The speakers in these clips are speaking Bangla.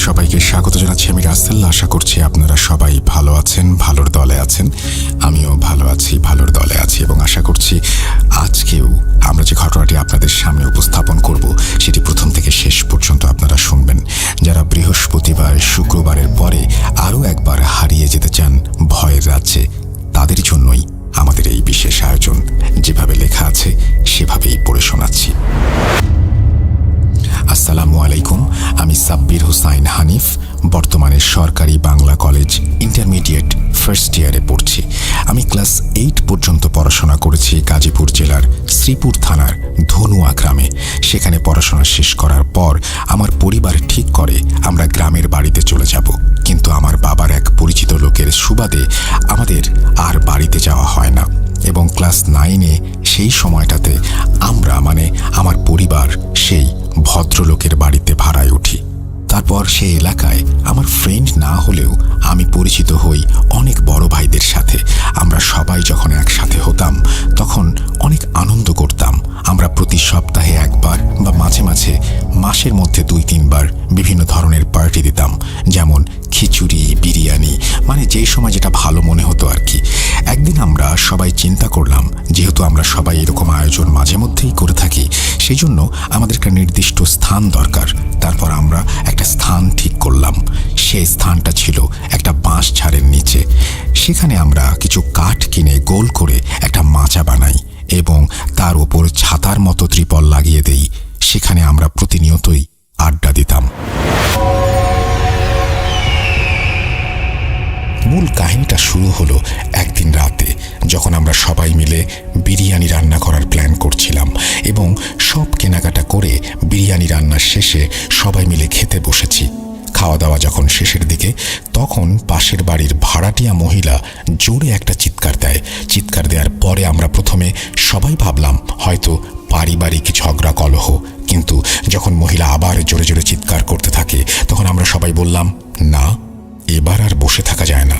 সবাইকে স্বাগত জানাচ্ছি। আমি রাসেল। আশা করছি আপনারা সবাই ভালো আছেন, ভালোর দলে আছেন। আমিও ভালো আছি, ভালোর দলে আছি এবং আশা করছি আজকেও আমরা যে ঘটনাটি আপনাদের সামনে উপস্থাপন করব সেটি প্রথম থেকে শেষ পর্যন্ত আপনারা শুনবেন। যারা বৃহস্পতিবার শুক্রবারের পরে আরও একবার হারিয়ে যেতে চান ভয়ের রাজ্যে, তাদের জন্যই আমাদের এই বিশেষ আয়োজন। যেভাবে লেখা আছে সেভাবেই পড়ে শোনাচ্ছি। আসসালামু আলাইকুম। আমি সাব্বির হোসাইন হানিফ, বর্তমানে সরকারি বাংলা কলেজ ইন্টারমিডিয়েট ফার্স্ট ইয়ারে পড়ছি। আমি ক্লাস 8 পর্যন্ত পড়াশোনা করেছি গাজীপুর জেলার শ্রীপুর থানার ধনুয়া গ্রামে। সেখানে পড়াশোনা শেষ করার পর আমার পরিবার ঠিক করে আমরা গ্রামের বাড়িতে চলে যাব, কিন্তু আমার বাবার এক পরিচিত লোকের সুবাদে আমাদের আর বাড়িতে যাওয়া হয় না এবং ক্লাস 9-এ সেই সময়টাতে আমরা আমার পরিবার সেই ভদ্রলোকের বাড়িতে ভাড়ায় উঠি। তারপর সেই এলাকায় আমার ফ্রেন্ড না হলেও আমি পরিচিত হই অনেক বড় ভাইদের সাথে। আমরা সবাই যখন একসাথে হতাম তখন অনেক আনন্দ করতাম। আমরা প্রতি সপ্তাহে একবার বা মাঝে মাঝে মাসের মধ্যে 2-3 বার বিভিন্ন ধরনের পার্টি দিতাম, যেমন খিচুড়ি, বিরিয়ানি, যেই সময় যেটা ভালো মনে হতো আর কি। একদিন আমরা সবাই চিন্তা করলাম, যেহেতু আমরা সবাই এরকম আয়োজন মাঝে মধ্যেই করে থাকি, সেই জন্য আমাদের একটা নির্দিষ্ট স্থান দরকার। তারপর আমরা একটা স্থান ঠিক করলাম। সেই স্থানটা ছিল একটা বাঁশ ঝাড়ের নিচে। সেখানে আমরা কিছু কাঠ কিনে গোল করে একটা মাচা বানাই এবং তার ওপর ছাতার মতো ত্রিপল লাগিয়ে দেই। সেখানে আমরা প্রতিনিয়তই আড্ডা দিতাম। মূল কাহিনীটা শুরু হলো একদিন রাতে, যখন আমরা সবাই মিলে বিরিয়ানি রান্না করার প্ল্যান করছিলাম এবং সব কেনাকাটা করে বিরিয়ানি রান্নার শেষে সবাই মিলে খেতে বসেছি। খাওয়া দাওয়া যখন শেষের দিকে, তখন পাশের বাড়ির ভাড়াটিয়া মহিলা জোরে একটা চিৎকার দেয়। চিৎকার দেওয়ার পরে আমরা প্রথমে সবাই ভাবলাম হয়তো পারিবারিক ঝগড়া কলহ, কিন্তু যখন মহিলা আবার জোরে জোরে চিৎকার করতে থাকে তখন আমরা সবাই বললাম, না, এবার আর বসে থাকা যায় না,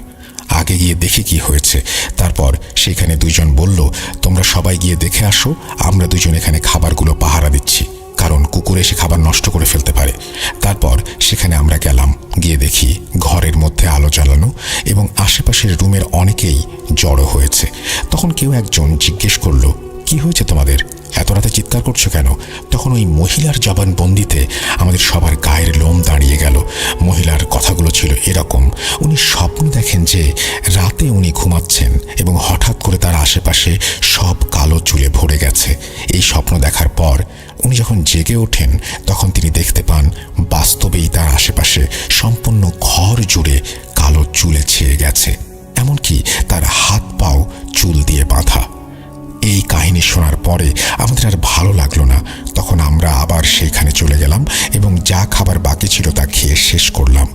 আগে গিয়ে দেখি কি হয়েছে। তারপর সেখানে 2 জন বলল, তোমরা সবাই গিয়ে দেখে আসো, আমরা 2 জন এখানে খাবারগুলো পাহারা দিচ্ছি, কারণ কুকুর এসে খাবার নষ্ট করে ফেলতে পারে। তারপর সেখানে আমরা গেলাম। গিয়ে দেখি ঘরের মধ্যে আলো জ্বালানো এবং আশেপাশের রুমের অনেকেই জড়ো হয়েছে। তখন কেউ একজন জিজ্ঞেস করলো, কি হয়েছে তোমাদের, এত রাতে চিৎকার করছো কেন? তখন ওই মহিলার জবানবন্দিতে আমাদের সবার গায়ের লোম দাঁড়িয়ে গেল। মহিলার কথাগুলো ছিল এরকম, উনি স্বপ্ন দেখেন যে রাতে উনি ঘুমাচ্ছেন এবং হঠাৎ করে তার আশেপাশে সব কালো চুলে ভরে গেছে। এই স্বপ্ন দেখার পর উনি যখন জেগে ওঠেন তখন তিনি দেখতে পান বাস্তবেই তার আশেপাশে সম্পূর্ণ ঘর জুড়ে কালো চুলে ছেয়ে গেছে, এমনকি তার হাত পাও চুল দিয়ে বাঁধা। এই কাহিনী শোনার পরে আমাদের আর ভালো লাগলো না। তখন আমরা আবার সেইখানে চলে গেলাম এবং যা খাবার বাকি ছিল তা খেয়ে শেষ করলাম।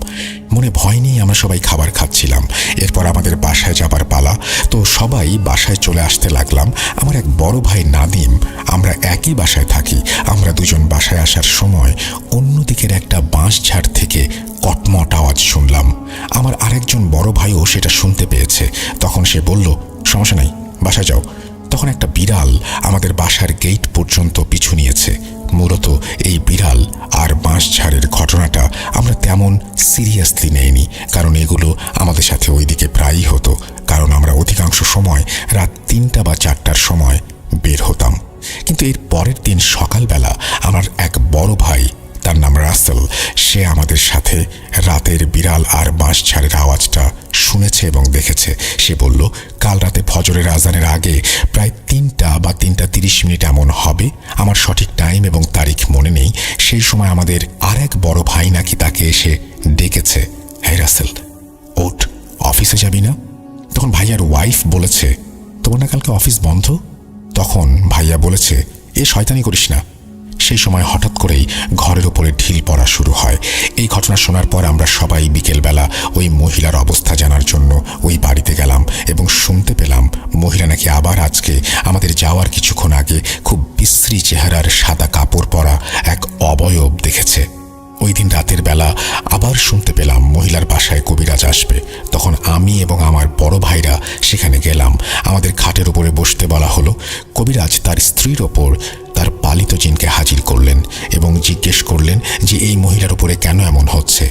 মনে ভয় নিয়ে আমরা সবাই খাবার খাচ্ছিলাম। এরপর আমাদের বাসায় যাবার পালা, তো সবাই বাসায় চলে আসতে লাগলাম। আমার এক বড় ভাই নাদিম, আমরা একই বাসায় থাকি। আমরা 2 জন বাসায় আসার সময় অন্যদিকের একটা বাঁশ ঝাড় থেকে কটমট আওয়াজ শুনলাম। আমার আরেকজন বড় ভাইও সেটা শুনতে পেয়েছে। তখন সে বলল, সমস্যা নাই, বাসায় যাও। তখন একটা বিড়াল আমাদের বাসার গেট পর্যন্ত পিছু নিয়েছে। মূলত এই বিড়াল আর বাঁশঝাড়ের ঘটনাটা আমরা তেমন সিরিয়াসলি নেইনি, কারণ এগুলো আমাদের সাথে ওইদিকে প্রায়ই হতো, কারণ আমরা অধিকাংশ সময় রাত 3টা বা 4টার সময় বের হতাম। কিন্তু এর পরের দিন সকালবেলা আমার এক বড় ভাই, তার নাম রাসেল, সে আমাদের সাথে রাতের বিড়াল আর বাঁশঝাড়ের আওয়াজটা শুনেছে এবং দেখেছে। সে বলল, কাল রাতে ফজরের আজানের আগে প্রায় 3টা বা 3টা 30 মিনিট এমন হবে, আমার সঠিক টাইম এবং তারিখ মনে নেই। সেই সময় আমাদের আর এক বড় ভাই নাকি তাকে এসে ডেকেছে, হ্যাঁ রাসেল, ওঠ, অফিসে যাবি না? তখন ভাইয়ার ওয়াইফ বলেছে, তোমার না কালকে অফিস বন্ধ? তখন ভাইয়া বলেছে, এ শয়তানি করিস না। সেই সময় হঠাৎ করেই ঘরের ওপরে ঢিল পড়া শুরু হয়। এই ঘটনা শোনার পর আমরা সবাই বিকেলবেলা ওই মহিলার অবস্থা জানার জন্য ওই বাড়িতে গেলাম এবং শুনতে পেলাম মহিলা নাকি আবার আজকে আমাদের যাওয়ার কিছুক্ষণ আগে খুব বিশ্রী চেহারার সাদা কাপড় পরা এক অবয়ব দেখেছে। ওই দিন রাতের বেলা আবার শুনতে পেলাম মহিলার বাসায় কবিরাজ আসবে। তখন আমি এবং আমার বড় ভাইরা সেখানে গেলাম। আমাদের খাটের উপরে বসতে বলা হলো। কবিরাজ তার স্ত্রীর ওপর তার পালিত জিনকে হাজির করলেন এবং জিজ্ঞেস করলেন যে এই মহিলার উপরে কেন এমন হচ্ছে।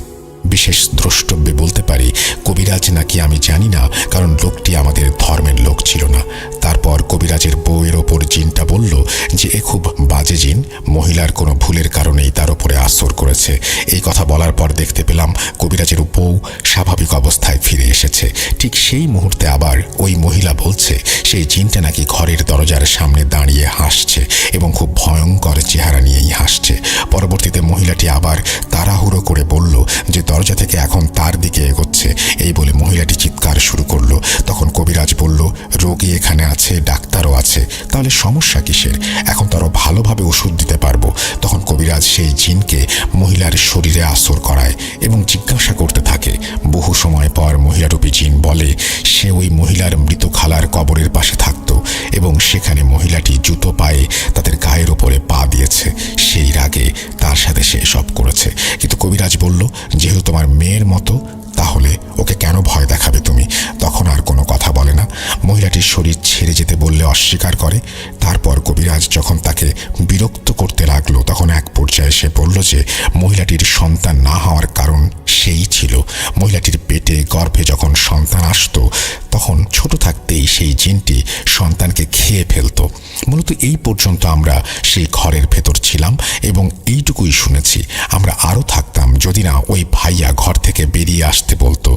বিশেষ দ্রষ্টব্যে বলতে পারি কবিরাজ নাকি আমি জানি না, কারণ লোকটি আমাদের ধর্মের লোক ছিল না। তারপর কবিরাজের বউয়ের ওপর জিনটা বলল যে এ খুব বাজে জিন, মহিলার কোনো ভুলের কারণেই তার ওপরে আসর করেছে। এই কথা বলার পর দেখতে পেলাম কবিরাজের বউ স্বাভাবিক অবস্থায় ফিরে এসেছে। ঠিক সেই মুহূর্তে আবার ওই মহিলা বলছে সেই জিনটা নাকি ঘরের দরজার সামনে দাঁড়িয়ে হাসছে এবং খুব ভয়ঙ্কর চেহারা নিয়েই হাসছে। পরবর্তীতে মহিলাটি আবার তাড়াহুড়ো করে বলল যে দরজা থেকে এখন তার দিকে এগোচ্ছে। এই বলে মহিলাটি চিৎকার শুরু করলো। তখন কবিরাজ বলল, রোগী এখানে আছে, ডাক্তারও আছে, তাহলে সমস্যা কিসের? এখন তো আরো ভালোভাবে ওষুধ দিতে পারবো। তখন কবিরাজ সেই জিনকে মহিলার শরীরে আসর করায় এবং জিজ্ঞাসা করতে থাকে। বহু সময় পর মহিলারূপী জিন বলে সে ওই মহিলার মৃত খালার কবরের পাশে থাকতো এবং সেখানে মহিলাটি জুতো পায়ে তাদের গায়ের ওপরে পা দিয়েছে। সেই রাগে তার সাথে সে সব করেছে। কিন্তু কবিরাজ বলল, যেহেতু তোমার মেয়ের মতো, তাহলে ওকে কেন ভয় দেখাবে তুমি? তখন আর কোনো কথা বলে না। মহিলাটির শরীর ছেড়ে যেতে বললে অস্বীকার করে। তারপর কবিরাজ যখন তাকে বিরক্ত করতে লাগলো, তখন এক পর্যায়ে সে বলল যে মহিলাটির সন্তান না হওয়ার কারণ সেই ছিল মহিলাটির পেটে গর্ভে যখন সন্তান আসতো তখন ছোট থাকতেই সেই জিনটি সন্তানকে খেয়ে ফেলতো। মূলত এই পর্যন্ত আমরা সেই ঘরের ভেতর ছিলাম এবং এইটুকুই শুনেছি। আমরা আরও থাকতাম যদি না ওই ভাইয়া ঘর থেকে বেরিয়ে আসতে বলতো।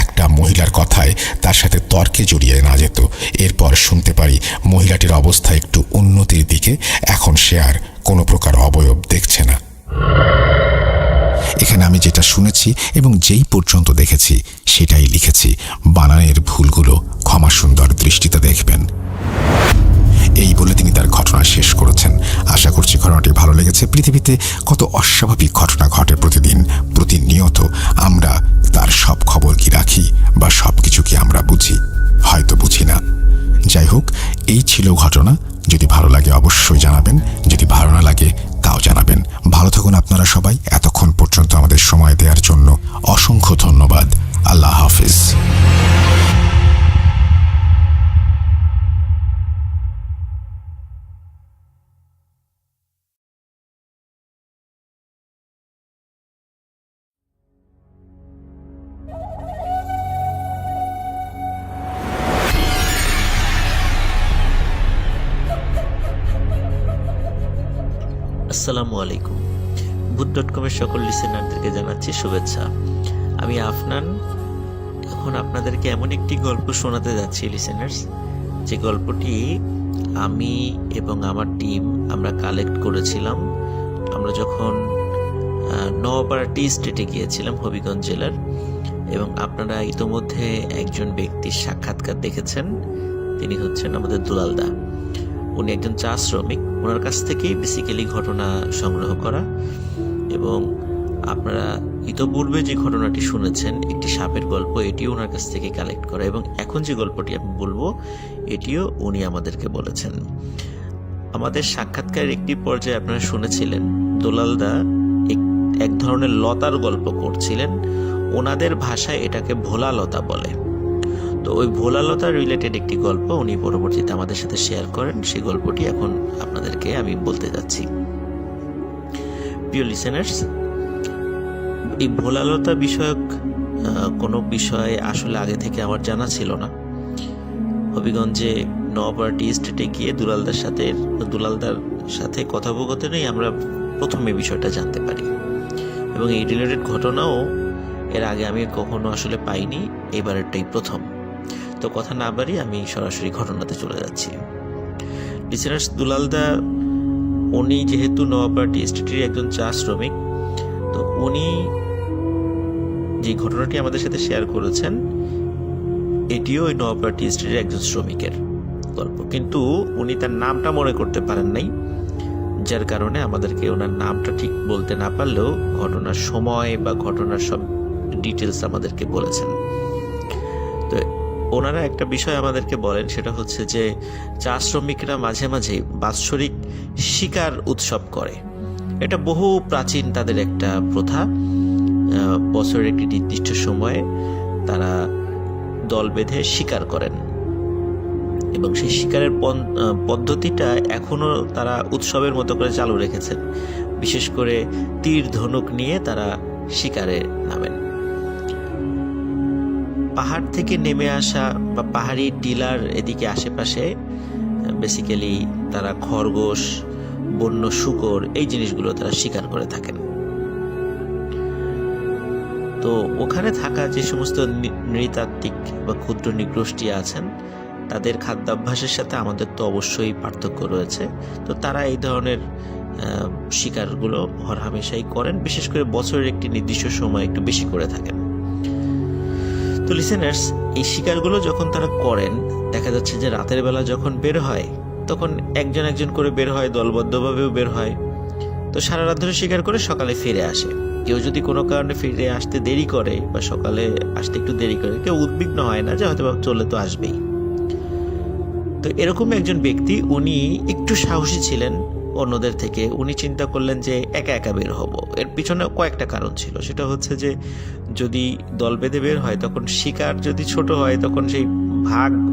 একটা মহিলার কথায় তার সাথে তর্কে জড়িয়ে না যেত। এরপর শুনতে পারি মহিলাটির অবস্থা একটু উন্নতির দিকে, এখন সে আর কোনো প্রকার অবয়ব দেখছে না। এখানে আমি যেটা শুনেছি এবং যেই পর্যন্ত দেখেছি সেটাই লিখেছি। বানানের ভুলগুলো ক্ষমা সুন্দর দৃষ্টিতে দেখবেন। এই বলে তিনি তার ঘটনা শেষ করেছেন। আশা করছি ঘটনাটি ভালো লেগেছে। পৃথিবীতে কত অস্বাভাবিক ঘটনা ঘটে প্রতিদিন, প্রতিনিয়ত। আমরা তার সব খবর কি রাখি বা সব কিছু কি আমরা বুঝি? হয়তো বুঝি না। যাই হোক, এই ছিল ঘটনা। যদি ভালো লাগে অবশ্যই জানাবেন, যদি ভালো না লাগে তাও জানাবেন। ভালো থাকুন আপনারা সবাই। এতক্ষণ পর্যন্ত আমাদের সময় দেওয়ার জন্য অসংখ্য ধন্যবাদ। আল্লাহ হাফিজ। আসসালামু আলাইকুম। ভূত.com-এর সকল লিসেনারদেরকে জানাচ্ছি শুভেচ্ছা। আমি আফনান। এখন আপনাদেরকে এমন একটি গল্প শোনাতে যাচ্ছি লিসেনার্স, যে গল্পটি আমি এবং আমার টিম আমরা কালেক্ট করেছিলাম। আমরা যখন নওয়াপাড়া টি স্টেটে গিয়েছিলাম হবিগঞ্জ জেলার, এবং আপনারা ইতোমধ্যে একজন ব্যক্তির সাক্ষাৎকার দেখেছেন। তিনি হচ্ছেন আমাদের দুলালদা। উনি একজন চা শ্রমিক। ওনার কাছ থেকেই বেসিক্যালি ঘটনা সংগ্রহ করা, এবং আপনারা ইতোপূর্বে যে ঘটনাটি শুনেছেন একটি সাপের গল্প, এটিও ওনার কাছ থেকে কালেক্ট করা, এবং এখন যে গল্পটি আমি বলবো এটিও উনি আমাদেরকে বলেছেন। আমাদের সাক্ষাৎকারের একটি পর্যায়ে আপনারা শুনেছিলেন দুলালদা এক ধরনের লতার গল্প করছিলেন। ওনাদের ভাষায় এটাকে ভোলা লতা বলে। তো ওই ভোলালতা রিলেটেড একটি গল্প উনি পরবর্তীতে আমাদের সাথে শেয়ার করেন। সেই গল্পটি এখন আপনাদেরকে আমি বলতে যাচ্ছি। প্রিয় লিসেনার্স, এই ভোলালতা বিষয়ক কোনো বিষয় আসলে আগে থেকে আমার জানা ছিল না। হবিগঞ্জে নওয়াপাড়া টি স্টেটে গিয়ে দুলালদার সাথে কথোপকথনেই আমরা প্রথমে বিষয়টা জানতে পারি, এবং এই রিলেটেড ঘটনাও এর আগে আমি কখনো আসলে পাইনি, এবারেরটাই প্রথম। তো কথা না বাড়িয়ে আমি সরাসরি ঘটনাতে চলে যাচ্ছি। লিসেনার্স, দুলালদা উনি যেহেতু নওয়াপাড়া টি স্টেটের একজন চা শ্রমিক, তো উনি যে ঘটনাটি আমাদের সাথে শেয়ার করেছেন এটিও ওই নওয়াপাড়া টি স্টেটের একজন শ্রমিকের গল্প, কিন্তু উনি তার নামটা মনে করতে পারেন নাই, যার কারণে আমাদেরকে ওনার নামটা ঠিক বলতে না পারলেও ঘটনার সময় বা ঘটনার সব ডিটেলস আমাদেরকে বলেছেন। তো ওনারা একটা বিষয় আমাদেরকে বলেন, সেটা হচ্ছে যে চা শ্রমিকরা মাঝে মাঝে বাৎসরিক শিকার উৎসব করে। এটা বহু প্রাচীন তাদের একটা প্রথা। বছরের একটি নির্দিষ্ট সময়ে তারা দল বেঁধে শিকার করেন, এবং সেই শিকারের পদ্ধতিটা এখনো তারা উৎসবের মতো করে চালু রেখেছেন। বিশেষ করে তীর ধনুক নিয়ে তারা শিকারে নামেন। পাহাড় থেকে নেমে আসা বা পাহাড়ি টিলার এদিকে আশেপাশে বেসিক্যালি তারা খরগোশ, বন্য শূকর এই জিনিসগুলো তারা শিকার করে থাকেন। তো ওখানে থাকা যে সমস্ত নৃতাত্ত্বিক বা ক্ষুদ্র নৃগোষ্ঠী আছেন, তাদের খাদ্যাভ্যাসের সাথে আমাদের তো অবশ্যই পার্থক্য রয়েছে। তো তারা এই ধরনের শিকারগুলো হরহামেশাই করেন, বিশেষ করে বছরের একটি নির্দিষ্ট সময় একটু বেশি করে থাকেন। তো লিসেনার্স, এই শিকারগুলো যখন তারা করেন, দেখা যাচ্ছে যে রাতের বেলা যখন বের হয় তখন একজন একজন করে বের হয়, দলবদ্ধভাবেও বের হয়। তো সারা রাত ধরে শিকার করে সকালে ফিরে আসে। কেউ যদি কোনো কারণে ফিরে আসতে দেরি করে বা সকালে আসতে একটু দেরি করে, কেউ উদ্বিগ্ন হয় না যে হয়তো চলে তো আসবেই। তো এরকম একজন ব্যক্তি, উনি একটু সাহসী ছিলেন অন্যদের থেকে। উনি চিন্তা করলেন যে একা একা বের হব। এর পিছনে কয়েকটা কারণ ছিল। সেটা হচ্ছে যে যদি দল বেঁধে বের হয় তখন শিকার যদি ছোট হয় তখন সেই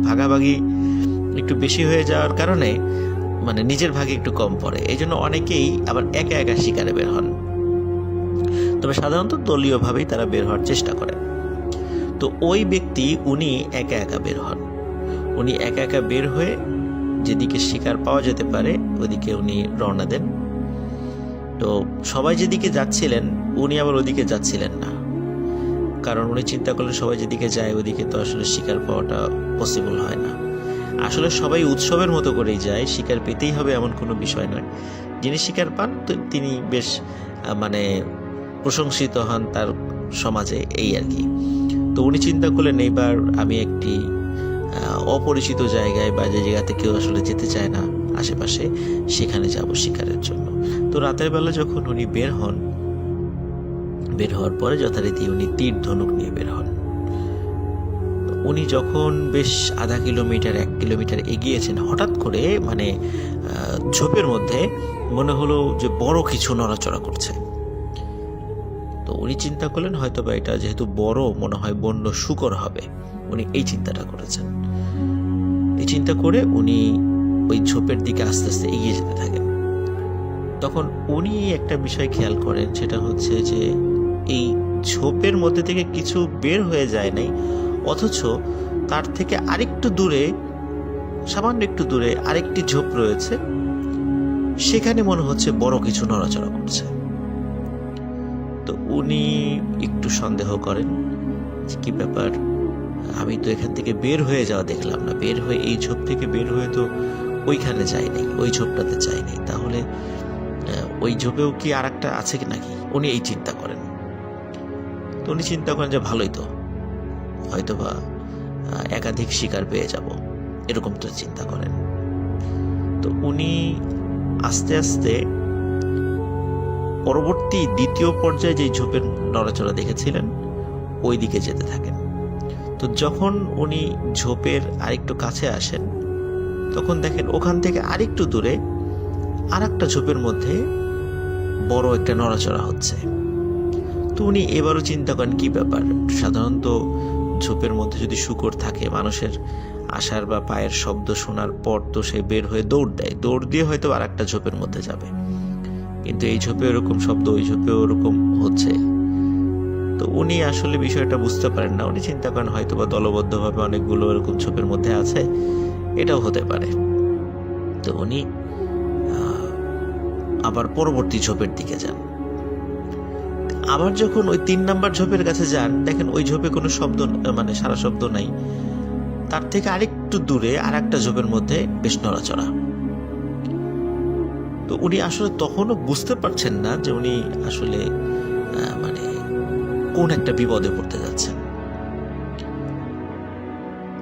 ভাগাভাগি একটু বেশি হয়ে যাওয়ার কারণে মানে নিজের ভাগে একটু কম পড়ে। এই জন্য অনেকেই আবার একা একা শিকারে বের হন, তবে সাধারণত দলীয়ভাবেই তারা বের হওয়ার চেষ্টা করেন। তো ওই ব্যক্তি উনি একা একা বের হন। উনি একা একা বের হয়ে যেদিকে শিকার পাওয়া যেতে পারে ওদিকে উনি রওনা দেন। তো সবাই যেদিকে যাচ্ছিলেন উনি আবার ওদিকে যাচ্ছিলেন না, কারণ উনি চিন্তা করলেন সবাই যেদিকে যায় ওদিকে তো আসলে শিকার পাওয়াটা পসিবল হয় না। আসলে সবাই উৎসবের মতো করেই যায়, শিকার পেতেই হবে এমন কোনো বিষয় নয়। যিনি শিকার পান তিনি বেশ মানে প্রশংসিত হন তার সমাজে, এই আর কি। তো উনি চিন্তা করলেন এইবার আমি একটি অপরিচিত জায়গায় বা যে জায়গাতে কেউ আসলে যেতে চায় না আশেপাশে, সেখানে যাব শিকারের জন্য। তো রাতের বেলা যখন উনি বের হওয়ার পরে যথারীতি উনি তীর ধনুক নিয়ে বের হন। উনি যখন বেশ আধা কিলোমিটার 1 কিলোমিটার এগিয়েছেন, হঠাৎ করে মানে ঝোপের মধ্যে মনে হলো যে বড় কিছু নড়াচড়া করছে। তো উনি চিন্তা করলেন হয়তো বা এটা যেহেতু বড়, মনে হয় বন্য শূকর হবে। উনি এই চিন্তাটা করেছেন। এই চিন্তা করে উনি ওই ঝোপের দিকে আস্তে আস্তে এগিয়ে যেতে থাকেন। তখন উনি একটা বিষয় খেয়াল করেন, সেটা হচ্ছে যে এই ঝোপের মধ্যে থেকে কিছু বের হয়ে যায় নাই, অথচ তার থেকে আরেকটু দূরে, সামান্য একটু দূরে আরেকটি ঝোপ রয়েছে, সেখানে মনে হচ্ছে বড় কিছু নড়াচড়া করছে। তো উনি একটু সন্দেহ করেন যে কি ব্যাপার, আমি তো এখান থেকে বের হয়ে যাওয়া দেখলাম না, বের হয়ে এই ঝোপ থেকে বের হয়ে তো ওইখানে যাই নাই, ওই ঝোপটাতে যাই নাই, তাহলে ওই ঝোপেও কি আর একটা আছে কি নাকি, উনি এই চিন্তা করেন। তো উনি চিন্তা করেন যে ভালোই তো, হয়তোবা একাধিক শিকার পেয়ে যাব, এরকম তো চিন্তা করেন। তো উনি আস্তে আস্তে পরবর্তী দ্বিতীয় পর্যায়ে যে ঝোপের নড়াচড়া দেখেছিলেন ওই দিকে যেতে থাকেন। তো যখন উনি ঝোপের আরেকটু কাছে আসেন তখন দেখেন ওখান থেকে আরেকটু দূরে আর একটা ঝোপের মধ্যে বড় একটা নড়াচড়া হচ্ছে। তো উনি এবারও চিন্তা করেন কি ব্যাপার, সাধারণত ঝোপের মধ্যে যদি শূকর থাকে মানুষের আসার বা পায়ের শব্দ শোনার পর তো সে বের হয়ে দৌড় দেয়, দৌড় দিয়ে হয়তো আর একটা ঝোপের মধ্যে যাবে, কিন্তু এই ঝোপে ওরকম শব্দ, ওই ঝোপে ওরকম হচ্ছে। তো উনি আসলে বিষয়টা বুঝতে পারেন না। উনি চিন্তা করেন হয়তো বা দলবদ্ধভাবে অনেকগুলো এরকম ঝোপের মধ্যে আছে, এটাও হতে পারে। তো উনি আবার পরবর্তী ঝোপের দিকে যান। আবার যখন ওই 3 নাম্বার ঝোপের কাছে যান, দেখেন ওই ঝোপে কোনো শব্দ, মানে সারা শব্দ নাই। তার থেকে আরেকটু দূরে আর একটা ঝোপের মধ্যে বেশ নড়াচড়া। তো উনি আসলে তখনও বুঝতে পারছেন না যে উনি আসলে মানে কোন একটা বিপদে পড়তে যাচ্ছেন।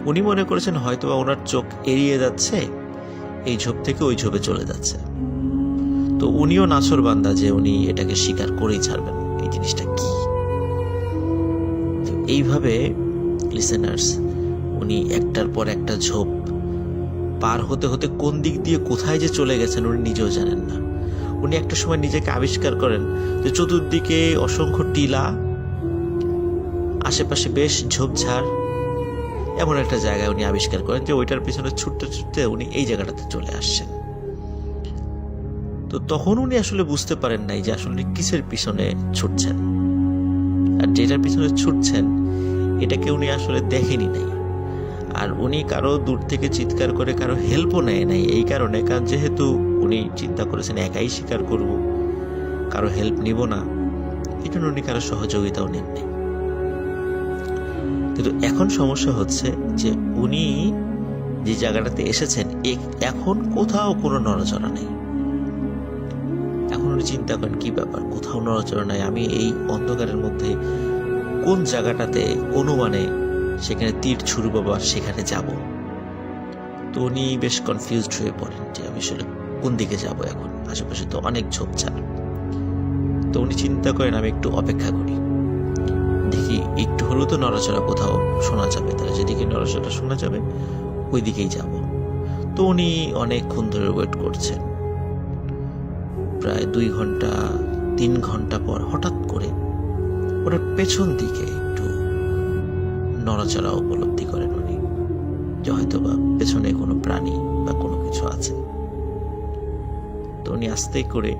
উনি মনে করেছেন হয়তোবা ওনার চোখ এড়িয়ে যাচ্ছে, এই ঝোপ থেকে ওই ঝোপে চলে যাচ্ছে। তো উনিও নাছোড়বান্দা যে উনি এটাকে স্বীকার করেই ছাড়বেন এই জিনিসটা কি। এইভাবে লিসেনার্স, উনি একটার পর একটা ঝোপ পার হতে হতে কোন দিক দিয়ে কোথায় যে চলে গেছেন উনি নিজেও জানেন না। উনি একটা সময় নিজেকে আবিষ্কার করেন যে চতুর্দিকে অসংখ্য টিলা, আশেপাশে বেশ ঝোপঝাড়, এমন একটা জায়গায় উনি আবিষ্কার করেন যে ওইটার পিছনে ছুটতে ছুটতে উনি এই জায়গাটাতে চলে আসছেন। তো তখন উনি আসলে বুঝতে পারেন নাই যে আসলে কিসের পিছনে ছুটছেন, আর যেটার পিছনে ছুটছেন এটাকে উনি আসলে দেখেনি নাই। আর উনি কারো দূর থেকে চিৎকার করে কারো হেল্পও নেয় নাই, এই কারণে, কারণ যেহেতু উনি চিন্তা করেছেন একাই শিকার করব, কারো হেল্প নিব না, এই জন্য উনি কারো সহযোগিতাও নেন নাই। কিন্তু এখন সমস্যা হচ্ছে যে উনি যে জায়গাটাতে এসেছেন এখন কোথাও কোনো নড়াচড়া নেই। এখন উনি চিন্তা করেন কি ব্যাপার, কোথাও নড়াচড়া নাই, আমি এই অন্ধকারের মধ্যে কোন জায়গাটাতে অনুমানে সেখানে তীর ছুড়ব বা সেখানে যাব। তো উনি বেশ কনফিউজড হয়ে পড়েন যে আমি আসলে কোন দিকে যাব এখন, আশেপাশে তো অনেক ঝোপঝাড়। তো উনি চিন্তা করেন আমি একটু অপেক্ষা করি, দেখি একটু হলেও তো নড়াচড়া কোথাও শোনা যাবে, তাহলে যেদিকে নড়াচড়া শোনা যাবে ওই দিকেই যাব। তো উনি অনেকক্ষণ ধরে ওয়েট করছেন, প্রায় 2 ঘন্টা 3 ঘন্টা পর হঠাৎ করে ওনার পেছন দিকে একটু নড়াচড়া উপলব্ধি করেন উনি, যে হয়তো বা পেছনে কোনো প্রাণী বা কোনো কিছু আছে। তো উনি আস্তে করে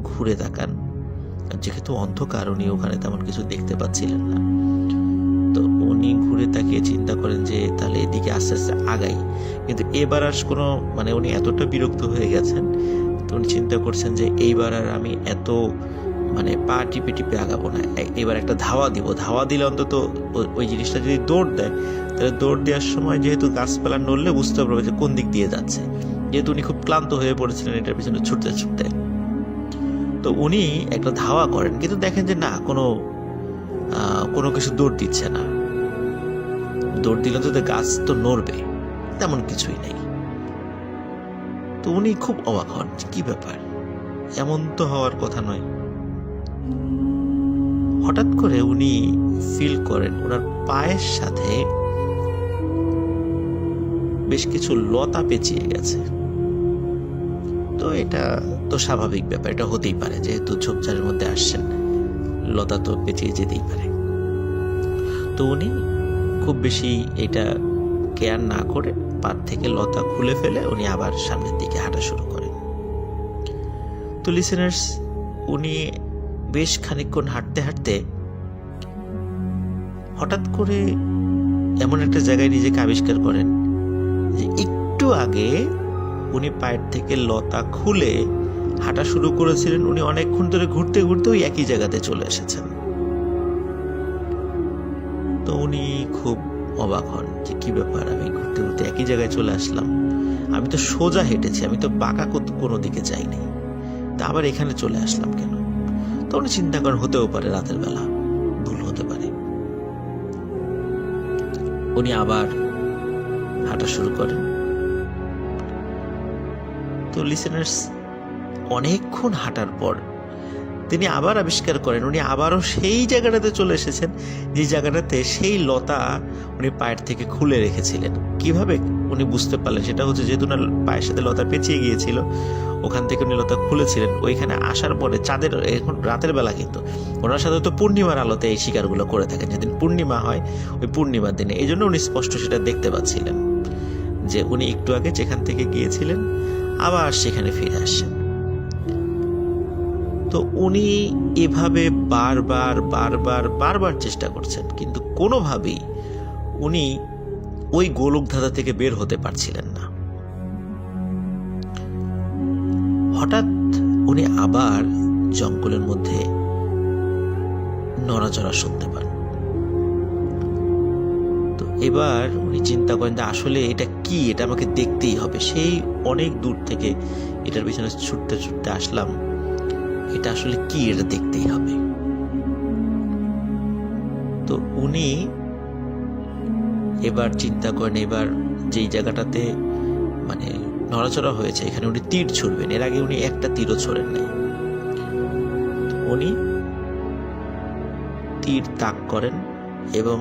ঘুরে তাকান, যেহেতু অন্ধকার উনি ওখানে তেমন কিছু দেখতে পাচ্ছিলেন না। তো উনি ঘুরে তাকিয়ে চিন্তা করেন যে তাহলে এদিকে আস্তে আস্তে আগাই, কিন্তু এবার আর কোনো উনি এতটা বিরক্ত হয়ে গেছেন, তো উনি চিন্তা করছেন যে এইবার আর আমি এত পা টিপে টিপে আগাবো না, এবার একটা ধাওয়া দিব, ধাওয়া দিলে অন্তত ওই জিনিসটা যদি দৌড় দেয়, তাহলে দৌড় দেওয়ার সময় যেহেতু গাছপালা নড়লে বুঝতে পারবে যে কোন দিক দিয়ে যাচ্ছে, যেহেতু উনি খুব ক্লান্ত হয়ে পড়েছিলেন এটার পিছনে ছুটতে ছুটতে। তো উনি একটা ধাওয়া করেন, কিন্তু দেখেন যে না, কোনো কিছু দৌড় দিচ্ছে না। দৌড় দিলে তো গাছ তো নড়বে, তেমন কিছুই নেই। তো উনি খুব অবাক হন, কি ব্যাপার, এমন তো হওয়ার কথা নয়। হঠাৎ করে উনি ফিল করেন ওনার পায়ের সাথে বেশ কিছু লতা পেঁচিয়ে গেছে। তো এটা তো স্বাভাবিক ব্যাপার, এটা হতেই পারে, যেহেতু ঝোপঝাড়ের মধ্যে আসছেন, লতা তো পেঁচিয়ে যেতেই পারে। তো উনি খুব বেশি এটা কেয়ার না করে পাত থেকে লতা খুলে ফেলে উনি আবার সামনের দিকে হাঁটা শুরু করেন। তো লিসেনার্স, উনি বেশ খানিকক্ষণ হাঁটতে হাঁটতে হঠাৎ করে এমন একটা জায়গায় নিজেকে আবিষ্কার করেন যে একটু আগে উনি পায়ের থেকে লতা খুলে হাঁটা শুরু করেছিলেন, উনি অনেকক্ষণ ধরে ঘুরতে ঘুরতে ওই একই জায়গাতে চলে এসেছেন। তো উনি খুব অবাক হন যে কি ব্যাপার, আমি ঘুরতে ঘুরতে একই জায়গায় চলে আসলাম, আমি তো সোজা হেঁটেছি, আমি তো বাঁকা কোনো দিকে যাইনি, তা আবার এখানে চলে আসলাম কেন? তো উনি চিন্তা করেন হতেও পারে রাতের বেলা, ভুল হতে পারে। উনি আবার হাঁটা শুরু করেন। তো লিসেনার্স, অনেকক্ষণ হাঁটার পর তিনি আবার আবিষ্কার করেন উনি আবারও সেই জায়গাটাতে চলে এসেছেন, যে জায়গাটাতে সেই লতা উনি পায়ের থেকে খুলে রেখেছিলেন। কিভাবে উনি বুঝতে পারলেন? সেটা হচ্ছে যেহেতু না পায়ের সাথে লতা পেঁচিয়ে গিয়েছিল, ওখান থেকে উনি লতা খুলেছিলেন। ওইখানে আসার পরে চাঁদের, এখন রাতের বেলা, কিন্তু ওনার সাথে তো পূর্ণিমার আলোতে এই শিকারগুলো করে থাকেন, যেদিন পূর্ণিমা হয় ওই পূর্ণিমার দিনে, এই জন্য উনি স্পষ্ট সেটা দেখতে পাচ্ছিলেন যে উনি একটু আগে যেখান থেকে গিয়েছিলেন আবার সেখানে ফিরে আসছেন। তো উনি এভাবে বারবার বারবার বারবার চেষ্টা করছেন, কিন্তু কোনোভাবেই উনি ওই গোলকধাঁধা থেকে বের হতে পারছিলেন না। হঠাৎ উনি আবার জঙ্গলের মধ্যে নড়াচড়া শুনতে পান। তো এবার উনি চিন্তা করেন যে আসলে এটা কি, এটা আমাকে দেখতেই হবে, সেই অনেক দূর থেকে এটার পিছনে ছুটতে ছুটতে আসলাম, এটা আসলে কি, এটা দেখতেই হবে। তো উনি এবার চিন্তা করেন এবার যেই জায়গাটাতে নড়াচড়া হয়েছে এখানে উনি তীর ছুড়বেন। এর আগে উনি একটা তীরও ছোড়েন নাই। উনি তীর তাক করেন এবং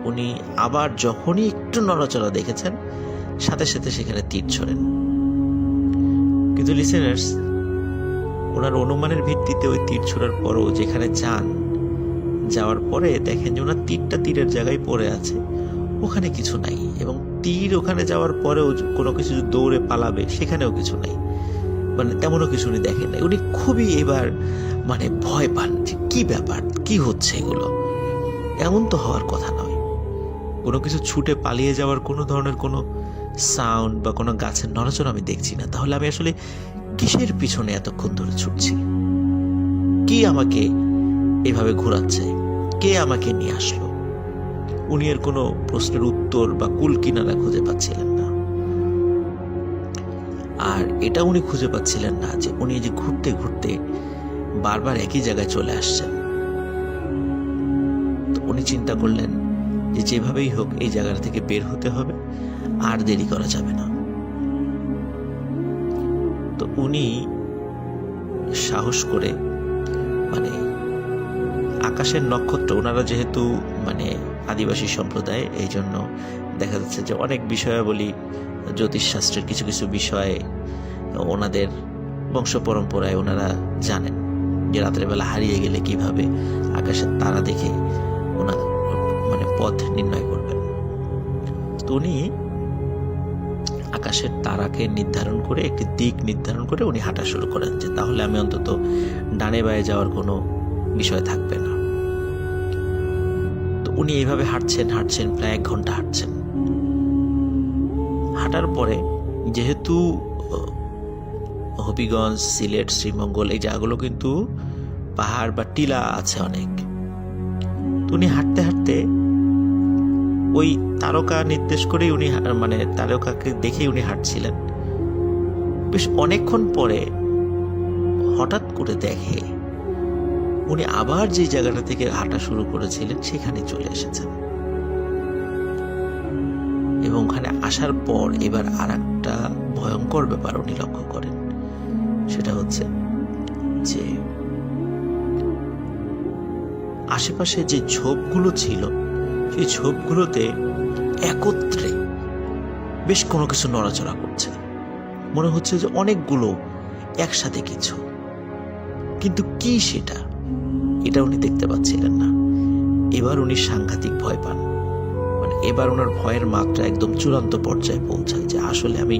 উনি আবার যখনই একটু নড়াচড়া দেখেছেন সাথে সাথে সেখানে তীর ছোড়েন। কিন্তু লিসেনার্স, ওনার অনুমানের ভিত্তিতে ওই তীর ছোড়ার পরও যেখানে যাওয়ার পরে দেখেন যে ওনার তীরটা তীরের জায়গায় পড়ে আছে, ওখানে কিছু নাই, এবং তীর ওখানে যাওয়ার পরেও কোনো কিছু দৌড়ে পালাবে সেখানেও কিছু নাই, তেমনও কিছু উনি দেখেন নাই। উনি খুবই এবার ভয় পান যে কি ব্যাপার, কি হচ্ছে এগুলো। এমন তো হওয়ার কথা নয়। কোনো কিছু ছুটে পালিয়ে যাওয়ার কোনো ধরনের কোনো সাউন্ড বা কোনো গাছের নড়াচড়া আমি দেখছি না। তাহলে আমি আসলে কিসের পিছনে এতক্ষণ ধরে ছুটছি? কে আমাকে এভাবে ঘোরাচ্ছে? কে আমাকে নিয়ে আসলো? উনি এর কোনো প্রশ্নের উত্তর বা কুল কিনারা খুঁজে পাচ্ছিলেন না। আর এটা উনি খুঁজে পাচ্ছিলেন না যে উনি যে ঘুরতে ঘুরতে বারবার একই জায়গায় চলে আসছেন। তো উনি চিন্তা করলেন যে যেভাবেই হোক এই জায়গা থেকে বের হতে হবে, আর দেরি করা যাবে না। তো উনি সাহস করে মানে আকাশের নক্ষত্র, ওনারা যেহেতু মানে আদিবাসী সম্প্রদায়, এই জন্য দেখা যাচ্ছে যে অনেক বিষয়াবলী, জ্যোতিষশাস্ত্রের কিছু কিছু বিষয় ওনাদের বংশ পরম্পরায় ওনারা জানেন যে রাতের বেলা হারিয়ে গেলে কিভাবে আকাশের তারা দেখে ওনারা মানে পথ নির্ণয় করবেন। তো উনি আকাশের তারাকে নির্ধারণ করে একটি দিক নির্ধারণ করে উনি হাঁটা শুরু করেন, যে তাহলে আমি অন্তত ডানে বায়ে যাওয়ার কোনো বিষয় থাকবে না। তো উনি এইভাবে হাঁটছেন প্রায় 1 ঘন্টা হাঁটছেন। হাঁটার পরে যেহেতু হবিগঞ্জ, সিলেট, শ্রীমঙ্গল এই জায়গাগুলো কিন্তু পাহাড় বা টিলা আছে অনেক। তো উনি হাঁটতে হাঁটতে ওই তারকা নির্দেশ করেই উনি মানে তারকাকে দেখেই উনি হাঁটছিলেন। বেশ অনেকক্ষণ পরে হঠাৎ করে দেখে উনি আবার যে জায়গাটা থেকে হাঁটা শুরু করেছিলেন সেখানে চলে এসেছেন। এবং ওখানে আসার পর এবার আর একটা ভয়ঙ্কর ব্যাপার উনি লক্ষ্য করেন। সেটা হচ্ছে যে আশেপাশে যে ঝোপগুলো ছিল সেই ঝোপগুলোতে একত্রে বেশ কোনো কিছু নড়াচড়া করছে। মনে হচ্ছে যে অনেকগুলো একসাথে কিছু, কিন্তু কি সেটা এটা উনি দেখতে পাচ্ছিলেন না। এবার উনি সাংঘাতিক ভয় পান। মানে এবার ওনার ভয়ের মাত্রা একদম চূড়ান্ত পর্যায়ে পৌঁছায় যে আসলে আমি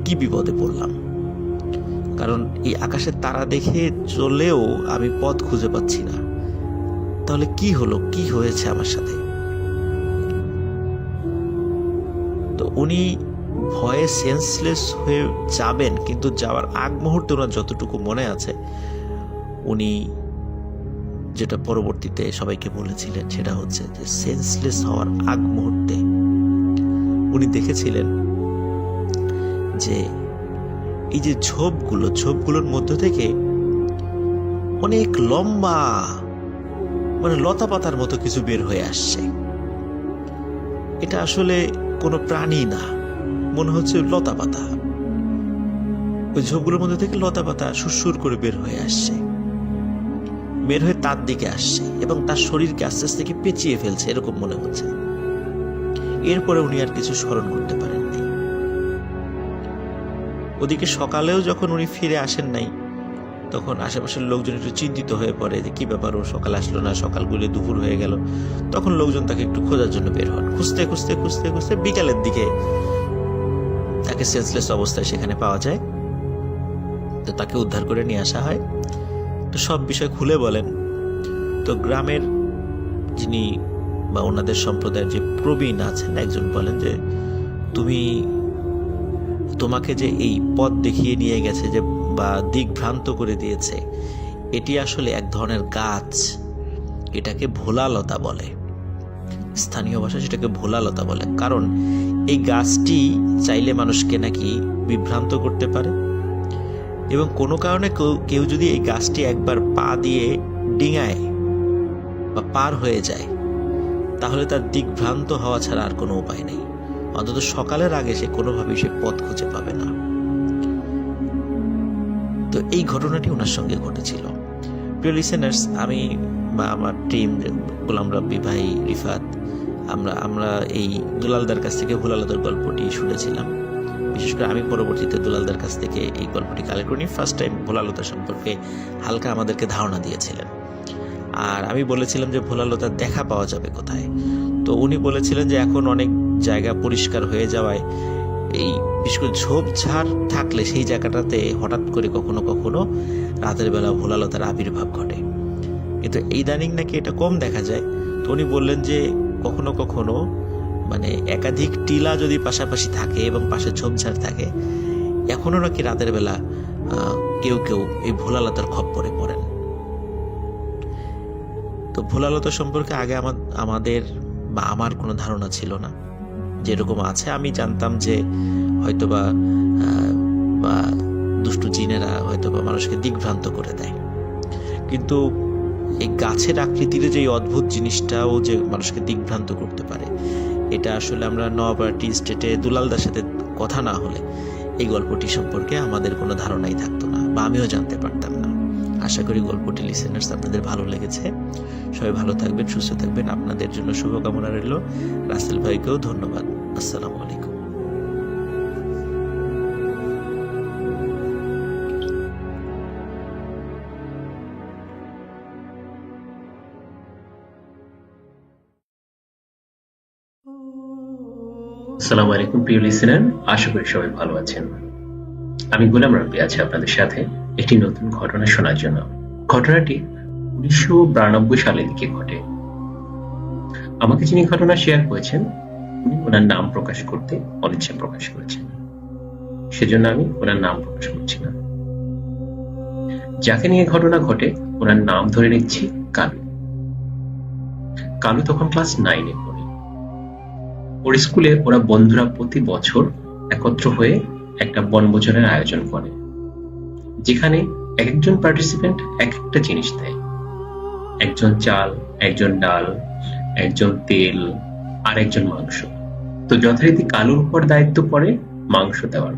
কি বিপদে পড়লাম। কারণ এই আকাশের তারা দেখে চলেও আমি পথ খুঁজে পাচ্ছি না। তাহলে কি হলো, কি হয়েছে আমার সাথে? তো উনি ভয়ে সেন্সলেস হয়ে যাবেন, কিন্তু যাওয়ার আগ মুহূর্তে ওনার যতটুকু মনে আছে উনি যেটা পরবর্তীতে সবাইকে বলেছিলেন সেটা হচ্ছে যে সেন্সলেস হওয়ার আগ মুহূর্তে উনি দেখেছিলেন যে এই যে ঝোপগুলোর মধ্য থেকে অনেক লম্বা মানে লতা পাতার মতো কিছু বের হয়ে আসছে। এটা আসলে কোনো প্রাণী না, মনে হচ্ছে লতা পাতা। ওই ঝোপগুলোর মধ্যে থেকে লতা পাতা সুরসুর করে বের হয়ে আসছে, বের হয়ে তার দিকে আসছে এবং তার শরীরকে আস্তে আস্তে পেঁচিয়ে ফেলছে, এরকম মনে হচ্ছে। এরপরে উনি আর কিছু স্মরণ করতে পারেননি। ওদিকে সকালেও যখন উনি ফিরে আসেন নাই, তখন আশেপাশের লোকজন একটু চিন্তিত হয়ে পড়ে যে কি ব্যাপার, ও সকাল আসলো না, সকাল গুলে দুপুর হয়ে গেল। তখন লোকজন তাকে একটু খোঁজার জন্য বের হন। খুঁজতে খুঁজতে খুঁজতে খুঁজতে বিকালের দিকে তাকে সেন্সলেস অবস্থায় সেখানে পাওয়া যায়। তো তাকে উদ্ধার করে নিয়ে আসা হয়। তো সব বিষয় খুলে বলেন। তো গ্রামের যিনি বা ওনাদের সম্প্রদায়ের যে প্রবীণ আছেন একজন বলেন যে তোমাকে যে এই পথ দেখিয়ে নিয়ে গেছে যে বা দিক ভ্রান্ত করে দিয়েছে, এটি আসলে এক ধরনের গাছ, এটাকে ভোলালতা বলে। স্থানীয় ভাষায় সেটাকে ভোলালতা বলে, কারণ এই গাছটি চাইলে মানুষকে নাকি বিভ্রান্ত করতে পারে এবং কোনো কারণে কেউ যদি এই গাছটি একবার পা দিয়ে ডিঙায় বা পার হয়ে যায় তাহলে তার দিক ভ্রান্ত হওয়া ছাড়া আর কোনো উপায় নেই। অন্তত সকালের আগে সে কোনোভাবেই সে পথ খুঁজে পাবে না। তো এই ঘটনাটি ওনার সঙ্গে ঘটেছিল। প্রিয় লিসেনার্স, আমি বা আমার টিম গোলাম রাব্বি ভাই, রিফাত, আমরা এই দুলালদার কাছ থেকে ভোলালতার গল্পটি শুনেছিলাম। বিশেষ করে আমি পরবর্তীতে দুলালদার কাছ থেকে এই গল্পটি কালেক্ট করি। ফার্স্ট টাইম ভোলালতা সম্পর্কে হালকা আমাদেরকে ধারণা দিয়েছিলেন। আর আমি বলেছিলাম যে ভোলালতার দেখা পাওয়া যাবে কোথায়। তো উনি বলেছিলেন যে এখন অনেক জায়গা পরিষ্কার হয়ে যাওয়ায় এই বিশেষ করে ঝোপঝাড় থাকলে সেই জায়গাটাতে হঠাৎ করে কখনো কখনো রাতের বেলা ভোলালতার আবির্ভাব ঘটে। কিন্তু ইদানিং নাকি এটা কম দেখা যায়। তো উনি বললেন যে কখনো কখনো মানে একাধিক টিলা যদি পাশাপাশি থাকে এবং পাশে ঝোপঝাড় থাকে, এখনো নাকি রাতের বেলা কেউ কেউ এই ভোলালতার খপ্পরে পড়েন। তো ভোলালতা সম্পর্কে আগে আমাদের বা আমার কোনো ধারণা ছিল না। যেরকম আছে আমি জানতাম যে হয়তোবা বা দুষ্টু জিনেরা হয়তোবা মানুষকে দিগ্ভ্রান্ত করে দেয়, কিন্তু এই গাছের আকৃতির যে অদ্ভুত জিনিসটাও যে মানুষকে দিগ্ভ্রান্ত করতে পারে, এটা আসলে আমরা নওয়াপাড়া স্টেটে দুলালদার সাথে কথা না হলে এই গল্পটি সম্পর্কে আমাদের কোনো ধারণাই থাকতো না, বা আমিও জানতে পারতাম না। আশা করি গল্পটি লিসেনার্স আপনাদের ভালো লেগেছে। সবাই ভালো থাকবেন, সুস্থ থাকবেন। আপনাদের জন্য শুভকামনা রইল। রাসেল ভাইকেও ধন্যবাদ। আসসালামু আলাইকুম। আসসালামু আলাইকুম প্রিয় লিসেনার, আশা করি সবাই ভালো আছেন। আমি গোলাম রাব্বি আছি আপনাদের সাথে একটি নতুন ঘটনা শোনার জন্য। ঘটনাটি 1992 সালের দিকে ঘটে। আমাকে যিনি ঘটনা শেয়ার করেছেন উনি ওনার নাম প্রকাশ করতে অনিচ্ছা প্রকাশ করেছেন, সেজন্য আমি ওনার নাম প্রকাশ করছি না। যাকে নিয়ে ঘটনা ঘটে ওনার নাম ধরে নিচ্ছি কালু। কালু তখন ক্লাস 9-এ পড়ে। ওর স্কুলে ওরা বন্ধুরা প্রতি বছর একত্র হয়ে একটা বনভোজনের আয়োজন করে, যেখানে একজন পার্টিসিপেন্ট এক একটা জিনিস দেয়। একজন চাল, একজন ডাল, একজন তেল, আর একজন মাংস। তো যথারীতি কালুর উপর দায়িত্ব পড়ে মাংস দেওয়ার।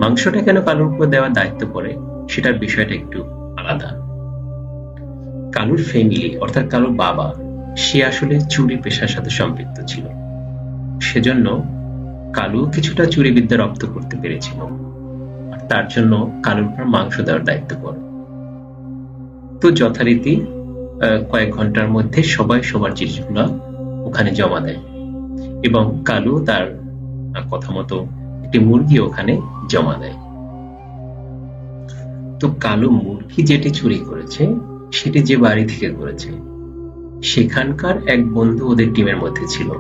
মাংসটা কেন কালুর উপর দেওয়ার দায়িত্ব পড়ে সেটার বিষয়টা একটু আলাদা। কালুর ফ্যামিলি অর্থাৎ কালুর বাবা, সে আসলে চুরি পেশার সাথে সম্পৃক্ত ছিল, সেজন্য কালু কিছুটা চুরি বিদ্যা রপ্ত করতে পেরেছিল, আর তার জন্য কালুর উপর মাংস দেওয়ার দায়িত্ব পড়ে। তো যথারীতি কয়েক ঘন্টার মধ্যে সবাই সবার জিনিসগুলো ওখানে জমা দেয় এবং কালু তার কথা মতো একটি মুরগি ওখানে জমা দেয়। তো কালু মুরগি যেটি চুরি করেছে সেটি যে বাড়ি থেকে করেছে, সেখানকার এক বন্ধু ওদের টিমের মধ্যে ছিল।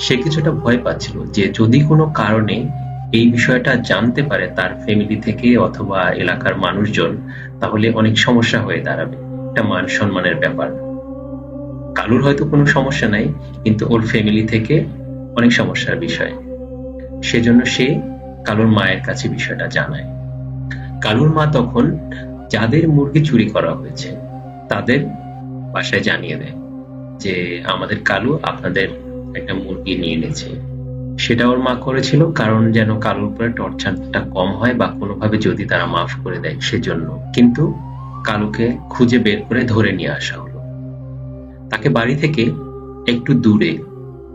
সে কিছুটা ভয় পাচ্ছিল যে যদি কোনো কারণে এই বিষয়টা জানতে পারে তার ফ্যামিলি থেকে অথবা এলাকার মানুষজন, তাহলে অনেক সমস্যা হয়ে দাঁড়াবে, একটা মান সম্মানের ব্যাপার। কালুর হয়তো কোনো সমস্যা নাই, কিন্তু ওর ফ্যামিলি থেকে অনেক সমস্যার বিষয়। সেজন্য সে কালুর মায়ের কাছে বিষয়টা জানায়। কালুর মা তখন যাদের মুরগি চুরি করা হয়েছে তাদের বাসায় জানিয়ে দেয় যে আমাদের কালু আপনাদের একটা মুরগি নিয়ে এনেছে। সেটা ওর মা করেছিল কারণ যেন কালুর উপরে টর্চারটা কম হয় বা কোনোভাবে যদি তারা মাফ করে দেয় সেজন্য। কিন্তু কালুকে খুঁজে বের করে ধরে নিয়ে আসা হলো। তাকে বাড়ি থেকে একটু দূরে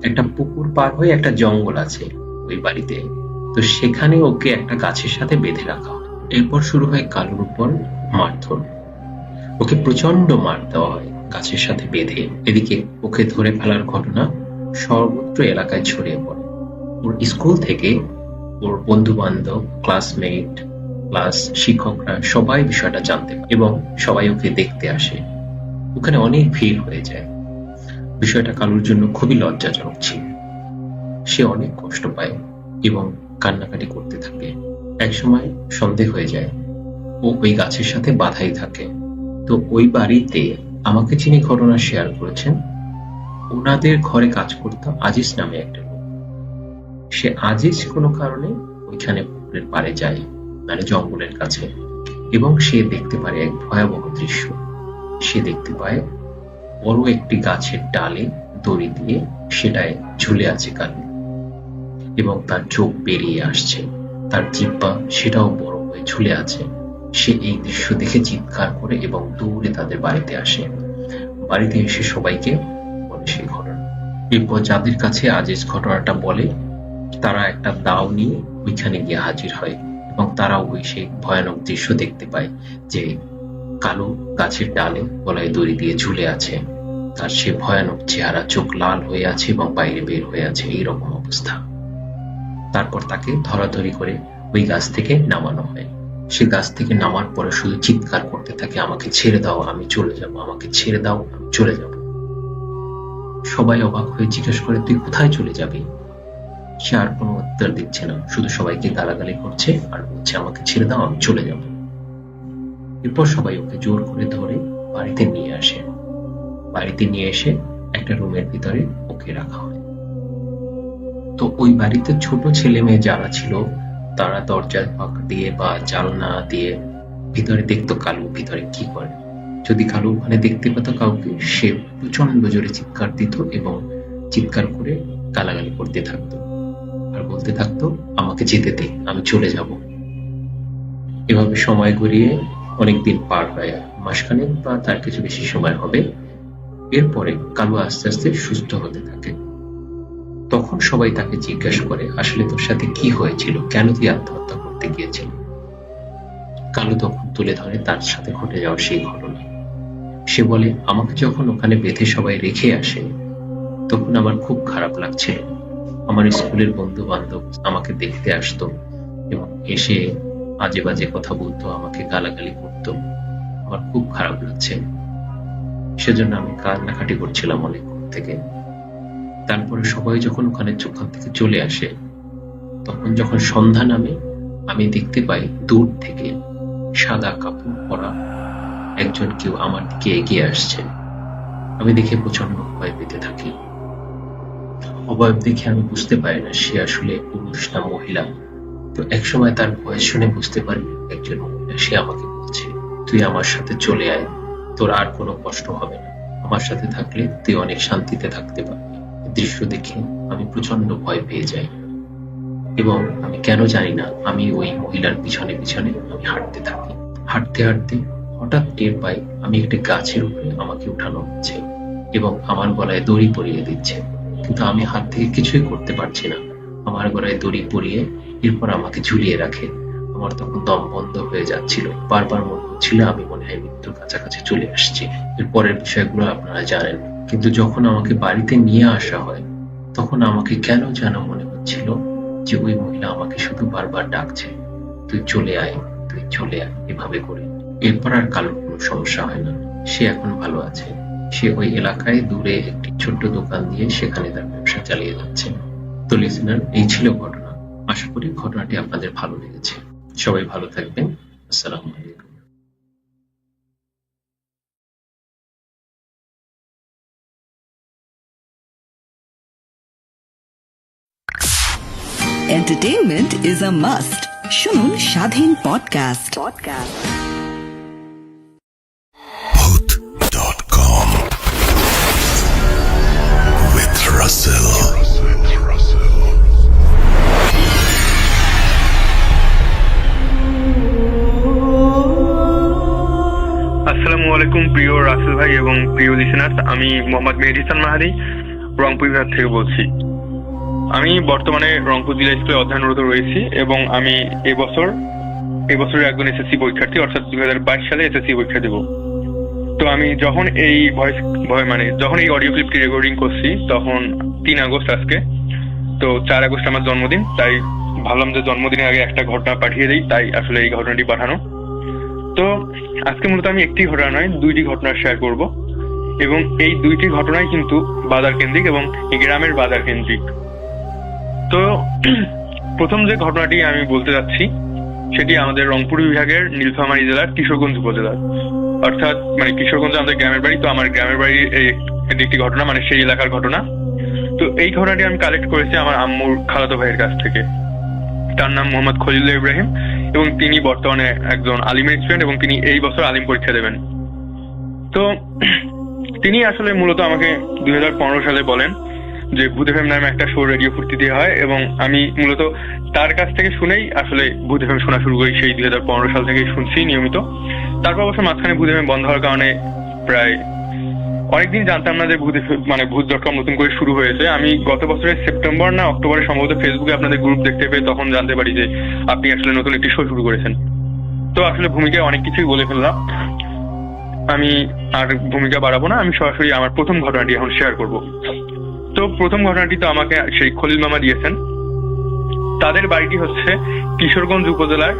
একটা পুকুর পার হয়ে একটা জঙ্গল আছে ওই বাড়িতে, তো সেখানে ওকে একটা গাছের সাথে বেঁধে রাখা হয়। এরপর শুরু হয় কালুর উপর মারধর। ওকে প্রচন্ড মার দেওয়া হয় গাছের সাথে বেঁধে। এদিকে ওকে ধরে ফেলার ঘটনা সর্বত্র এলাকায় ছড়িয়ে পড়ে। ওর স্কুল থেকে ওর বন্ধু বান্ধব, ক্লাসমেট, ক্লাস শিক্ষকরা সবাই বিষয়টা জানতে পারে এবং সবাই ওকে দেখতে আসে। ওখানে অনেক ভিড় হয়ে যায়। বিষয়টা কালুর জন্য খুবই লজ্জাজনক ছিল। সে অনেক কষ্ট পায় এবং কান্নাকাটি করতে থাকে। একসময় সন্দেহ হয়ে যায়, ও ওই গাছের সাথে বাধাই থাকে। তো ওই বাড়িতে আমাকে যিনি ঘটনা শেয়ার করেছেন, ওনাদের ঘরে কাজ করতো আজিজ নামে একটা লোক। সে আজিজ কোনো কারণে ওইখানে পুকুরের পাড়ে যায়, মানে জঙ্গলের কাছে, এবং সে দেখতে পারে এক ভয়াবহ দৃশ্য। সে দেখতে পায় বড় একটি গাছের ডালে দড়ি দিয়ে সেটায় ঝুলে আছে কালু, এবং তার চোখ বেরিয়ে আসছে, তার জিহ্বা সেটাও বড় হয়ে ঝুলে আছে। সে এই দৃশ্য দেখে চিৎকার করে এবং দৌড়ে তাদের বাড়িতে আসে। বাড়িতে এসে সবাইকে বলে সেই ঘটনা। এরপর যাদের কাছে আজিজ ঘটনাটা বলে, তারা একটা দাও নিয়ে ওইখানে গিয়ে হাজির হয় এবং তারাও ওই সেই ভয়ানক দৃশ্য দেখতে পায় যে কালু গাছের ডালে গলায় দড়ি দিয়ে ঝুলে আছে, তার সে ভয়ানক চেহারা, চোখ লাল হয়ে আছে এবং বাইরে বের হয়ে আছে, এইরকম অবস্থা। তারপর তাকে ধরাধরি করে ওই গাছ থেকে নামানো হয়। সে গাছ থেকে নামার পরে শুধু চিৎকার করতে থাকে, আমাকে ছেড়ে দাও, আমি চলে যাব, আমাকে ছেড়ে দাও, আমি চলে যাব। সবাই অবাক হয়ে জিজ্ঞেস করে, তুই কোথায় চলে যাবি? সে আর কোনো উত্তর দিচ্ছে না, শুধু সবাইকে গালাগালি করছে আর বলছে, আমাকে ছেড়ে দাও, আমি চলে যাব। এরপর সবাই ওকে জোর করে ধরে বাড়িতে নিয়ে আসে। বাড়িতে নিয়ে এসে একটা রুমের ভিতরে ওকে রাখা হয়। তো ওই বাড়িতে ছোট ছেলে মেয়ে যারা ছিল তারা দরজার ফাঁক দিয়ে বা জানলা দিয়ে ভিতরে দেখতো কালু ভিতরে কি করে। যদি কালু ওখানে দেখতে পেত কাউকে, সে প্রচন্ড জোরে চিৎকার দিত এবং চিৎকার করে গালাগালি করতে থাকতো আর বলতে থাকতো, আমাকে যেতে দে, আমি চলে যাব। এভাবে সময় গড়িয়ে অনেকদিন পার হয়, মাসখানেক বা তার কিছু বেশি সময় হবে। এরপরে কালু আস্তে আস্তে সুস্থ হতে থাকে। তখন সবাই তাকে জিজ্ঞাসা করে, আসলে তোর সাথে কি হয়েছিল, কেন তুই আত্মহত্যা করতে গিয়েছিল? কালু তখন তুলে ধরে তার সাথে ঘটে যাওয়া সেই ঘটনা। সে বলে, আমাকে যখন ওখানে বেঁধে সবাই রেখে আসে তখন আমার খুব খারাপ লাগছিল। আমার স্কুলের বন্ধু বান্ধব আমাকে দেখতে আসতো এবং এসে আজে বাজে কথা বলতো, আমাকে গালাগালি করতো। আমার খুব খারাপ লাগছে, সেজন্য আমি কান্নাকাটি করছিলাম অনেকক্ষণ থেকে। তারপরে সবাই যখন ওখানে থেকে চলে আসে, তখন যখন সন্ধ্যা নামে আমি দেখতে পাই দূর থেকে সাদা কাপড় পরা একজন কেউ আমার দিকে এগিয়ে আসছে। আমি দেখে প্রচন্ড ভয় পেতে থাকি। অবয়ব দেখে আমি বুঝতে পারি না সে আসলে পুরুষ না মহিলা। তো একসময় তার ভয়েস শুনে বুঝতে পারি একজন মহিলা। সে আমাকে বলছে, তুই আমার সাথে চলে আয়, তোর আর কোনো কষ্ট হবে না, আমার সাথে থাকলে তুই অনেক শান্তিতে থাকতে পারবি। দৃশ্য দেখে আমি প্রচন্ড ভয় পেয়ে যাই এবং আমি কেন জানি না আমি ওই মহিলার পিছনে পিছনে আমি হাঁটতে থাকি। হাঁটতে হাঁটতে হঠাৎ টের পাই আমি একটি গাছের উপরে আমাকে উঠানো হচ্ছে এবং আমার গলায় দড়ি পরিয়ে দিচ্ছে, কিন্তু আমি হাত থেকে কিছুই করতে পারছি না। আমার গলায় দড়ি পরিয়ে এরপর আমাকে ঝুলিয়ে রাখে। আমার তখন দম বন্ধ হয়ে যাচ্ছিল, বারবার মনে হচ্ছিল আমি মনে হয় মৃত্যুর কাছাকাছি চলে আসছি। এর পরের বিষয়গুলো আপনারা জানেন। কিন্তু যখন আমাকে বাড়িতে নিয়ে আসা হয় তখন আমাকে কেন যেন মনে হচ্ছিল যে ওই মহিলা আমাকে শুধু বারবার ডাকছে, তুই চলে আয়, তুই চলে আয়, এভাবে করে। এরপর আর কালুর কোনো সমস্যা হয় না, সে এখন ভালো আছে। সে ওই এলাকায় দূরে একটি ছোট্ট দোকান দিয়ে সেখানে তার ব্যবসা চালিয়ে যাচ্ছে। তো লিসেনার, এই ছিল ঘটনা। আশা করি ঘটনাটি আপনাদের ভালো লেগেছে। সবাই ভালো থাকবেন। আসসালামু আলাইকুম। Entertainment is a must. শুনুন স্বাধীন পডকাস্ট। Bhoot.com with Russell. আসসালামু আলাইকুম প্রিয় রাসেল ভাই এবং প্রিয় লিসেনার্স, আমি মোহাম্মদ মেহেদি হাসান মাহাদি রংপুর বিভাগ থেকে বলছি। আমি বর্তমানে রংপুর জিলা স্কুলে অধ্যয়নরত রয়েছি এবং আমি এবছরের একজন এসএসসি পরীক্ষার্থী, অর্থাৎ 2022 সালে এসএসসি পরীক্ষা দেব। তো আমি যখন এই যখন এই অডিও ক্লিপটি রেকর্ডিং করছি তখন 3 আগস্ট আজকে। তো 4 আগস্ট আমার জন্মদিন, তাই ভাবলাম যে জন্মদিনের আগে একটা ঘটনা পাঠিয়ে দিই, তাই আসলে এই ঘটনাটি পাঠানো। তো আজকে মূলত আমি একটি ঘটনা নয়, 2টি ঘটনা শেয়ার করব এবং এই 2টি ঘটনাই কিন্তু বাজার কেন্দ্রিক এবং গ্রামের বাজার কেন্দ্রিক। তো প্রথম যে ঘটনাটি আমি বলতে যাচ্ছি সেটি আমাদের রংপুর বিভাগের নীলফামারী জেলার কিশোরগঞ্জ উপজেলার, অর্থাৎ কিশোরগঞ্জ আমাদের গ্রামের বাড়ি। তো আমার গ্রামের বাড়ির একটি ঘটনা, সেই এলাকার ঘটনা। তো এই ঘটনাটি আমি কালেক্ট করেছি আমার আম্মুর খালাতো ভাইয়ের কাছ থেকে। তার নাম মোহাম্মদ খলিলুল্লাহ ইব্রাহিম এবং তিনি বর্তমানে একজন আলিমের স্টুডেন্ট এবং তিনি এই বছর আলিম পরীক্ষা দেবেন। তো তিনি আসলে মূলত আমাকে 2015 সালে বলেন যে ভূত এফএম নামে একটা শো রেডিও ফুর্তিতে হয় এবং আমি মূলত তার কাছ থেকে শুনেই আসলে ভূত এফএম শোনা শুরু করি। সেই 2015 সাল থেকে শুনছি নিয়মিত। তারপর অবশ্য মাঝখানে ভূত এফএম বন্ধ হওয়ার কারণে প্রায় অনেকদিন জানতাম না যে ভূত.com নতুন করে শুরু হয়েছে। আমি গত বছরের সেপ্টেম্বর না অক্টোবরে সম্ভবত ফেসবুকে আপনাদের গ্রুপ দেখতে পেয়ে তখন জানতে পারি যে আপনি আসলে নতুন একটি শো শুরু করেছেন। তো আসলে ভূমিকায় অনেক কিছুই বলে ফেললাম, আমি আর ভূমিকা বাড়াবো না। আমি সরাসরি আমার প্রথম ঘটনাটি এখন শেয়ার করব। তো প্রথম ঘটনাটি তো আমাকে সেই খলিল মামা দিয়েছেন। তাদের বাড়িটি হচ্ছে কিশোরগঞ্জ উপজেলার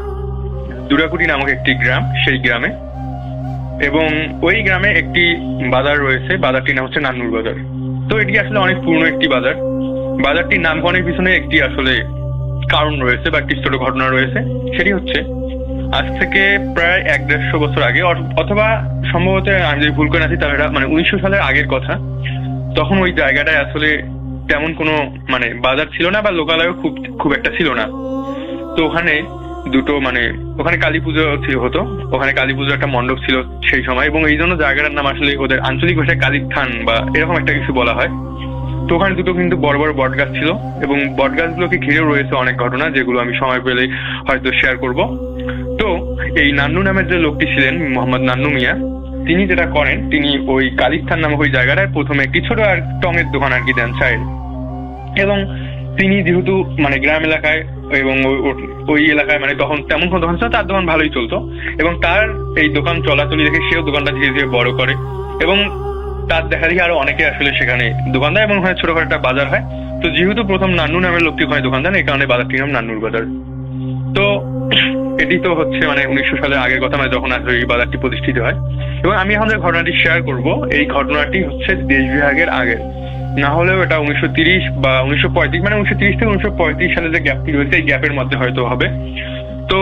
দুরাকুটি নামক একটি গ্রাম, সেই গ্রামে। এবং ওই গ্রামে একটি বাজার রয়েছে, বাজারটির নাম হচ্ছে নান্নুর বাজার। তো এটি আসলে অনেক পুরনো একটি বাজার। বাজারটির নামকরণের পিছনে একটি আসলে কারণ রয়েছে বা একটি ছোট ঘটনা রয়েছে। সেটি হচ্ছে আজ থেকে প্রায় 150 বছর আগে, অথবা সম্ভবত আমি যদি ভুল করে আছি তাহলে এটা 1900 সালের আগের কথা। তখন ওই জায়গাটায় আসলে তেমন কোনো বাজার ছিল না বা লোকালয়ও খুব একটা ছিল না। তো ওখানে ওখানে কালী পুজো হতো, ওখানে কালী পুজোর একটা মণ্ডপ ছিল সেই সময়, এবং এই জন্য জায়গাটার নাম আসলে ওদের আঞ্চলিক ভাষায় কালীস্থান বা এরকম একটা কিছু বলা হয়। তো ওখানে দুটো কিন্তু বড় বড় বট গাছ ছিল, এবং বট গাছগুলোকে ঘিরেও রয়েছে অনেক ঘটনা, যেগুলো আমি সময় পেলে হয়তো শেয়ার করব। তো এই নান্নু নামের যে লোকটি ছিলেন, মোহাম্মদ নান্নু মিয়া, তিনি যেটা করেন, তিনি ওই কালীস্থান নামক ওই জায়গাটায় প্রথমে একটি ছোট আর টঙের দোকান আর কি দেন চায়ের। এবং তিনি যেহেতু গ্রাম এলাকায় এবং ওই এলাকায় তখন তেমন কোনো দোকান ছিল, তার দোকান ভালোই চলতো, এবং তার এই দোকান চলাচলি দেখে সেও দোকানটা ধীরে ধীরে বড় করে, এবং তার দেখা দেখি আরো অনেকে আসলে সেখানে দোকান দেয়, এবং ওখানে ছোটখাটো একটা বাজার হয়। তো যেহেতু প্রথম নান্নু নামের লোকটি ওখানে দোকান দেন, এই কারণে বাজারটির নাম নান্নুর বাজার। তো এটি তো হচ্ছে 1900 সালের আগের কথা, যখন আসলে এই বাজারটি প্রতিষ্ঠিত হয়। এবং আমি এখন যে ঘটনাটি শেয়ার করব, এই ঘটনাটি হচ্ছে দেশ বিভাগের আগের, না হলেও এটা 1930 বা 1935, 1930 থেকে 1935 সালে যে গ্যাপটি রয়েছে, এই গ্যাপের মধ্যে হয়তো হবে। তো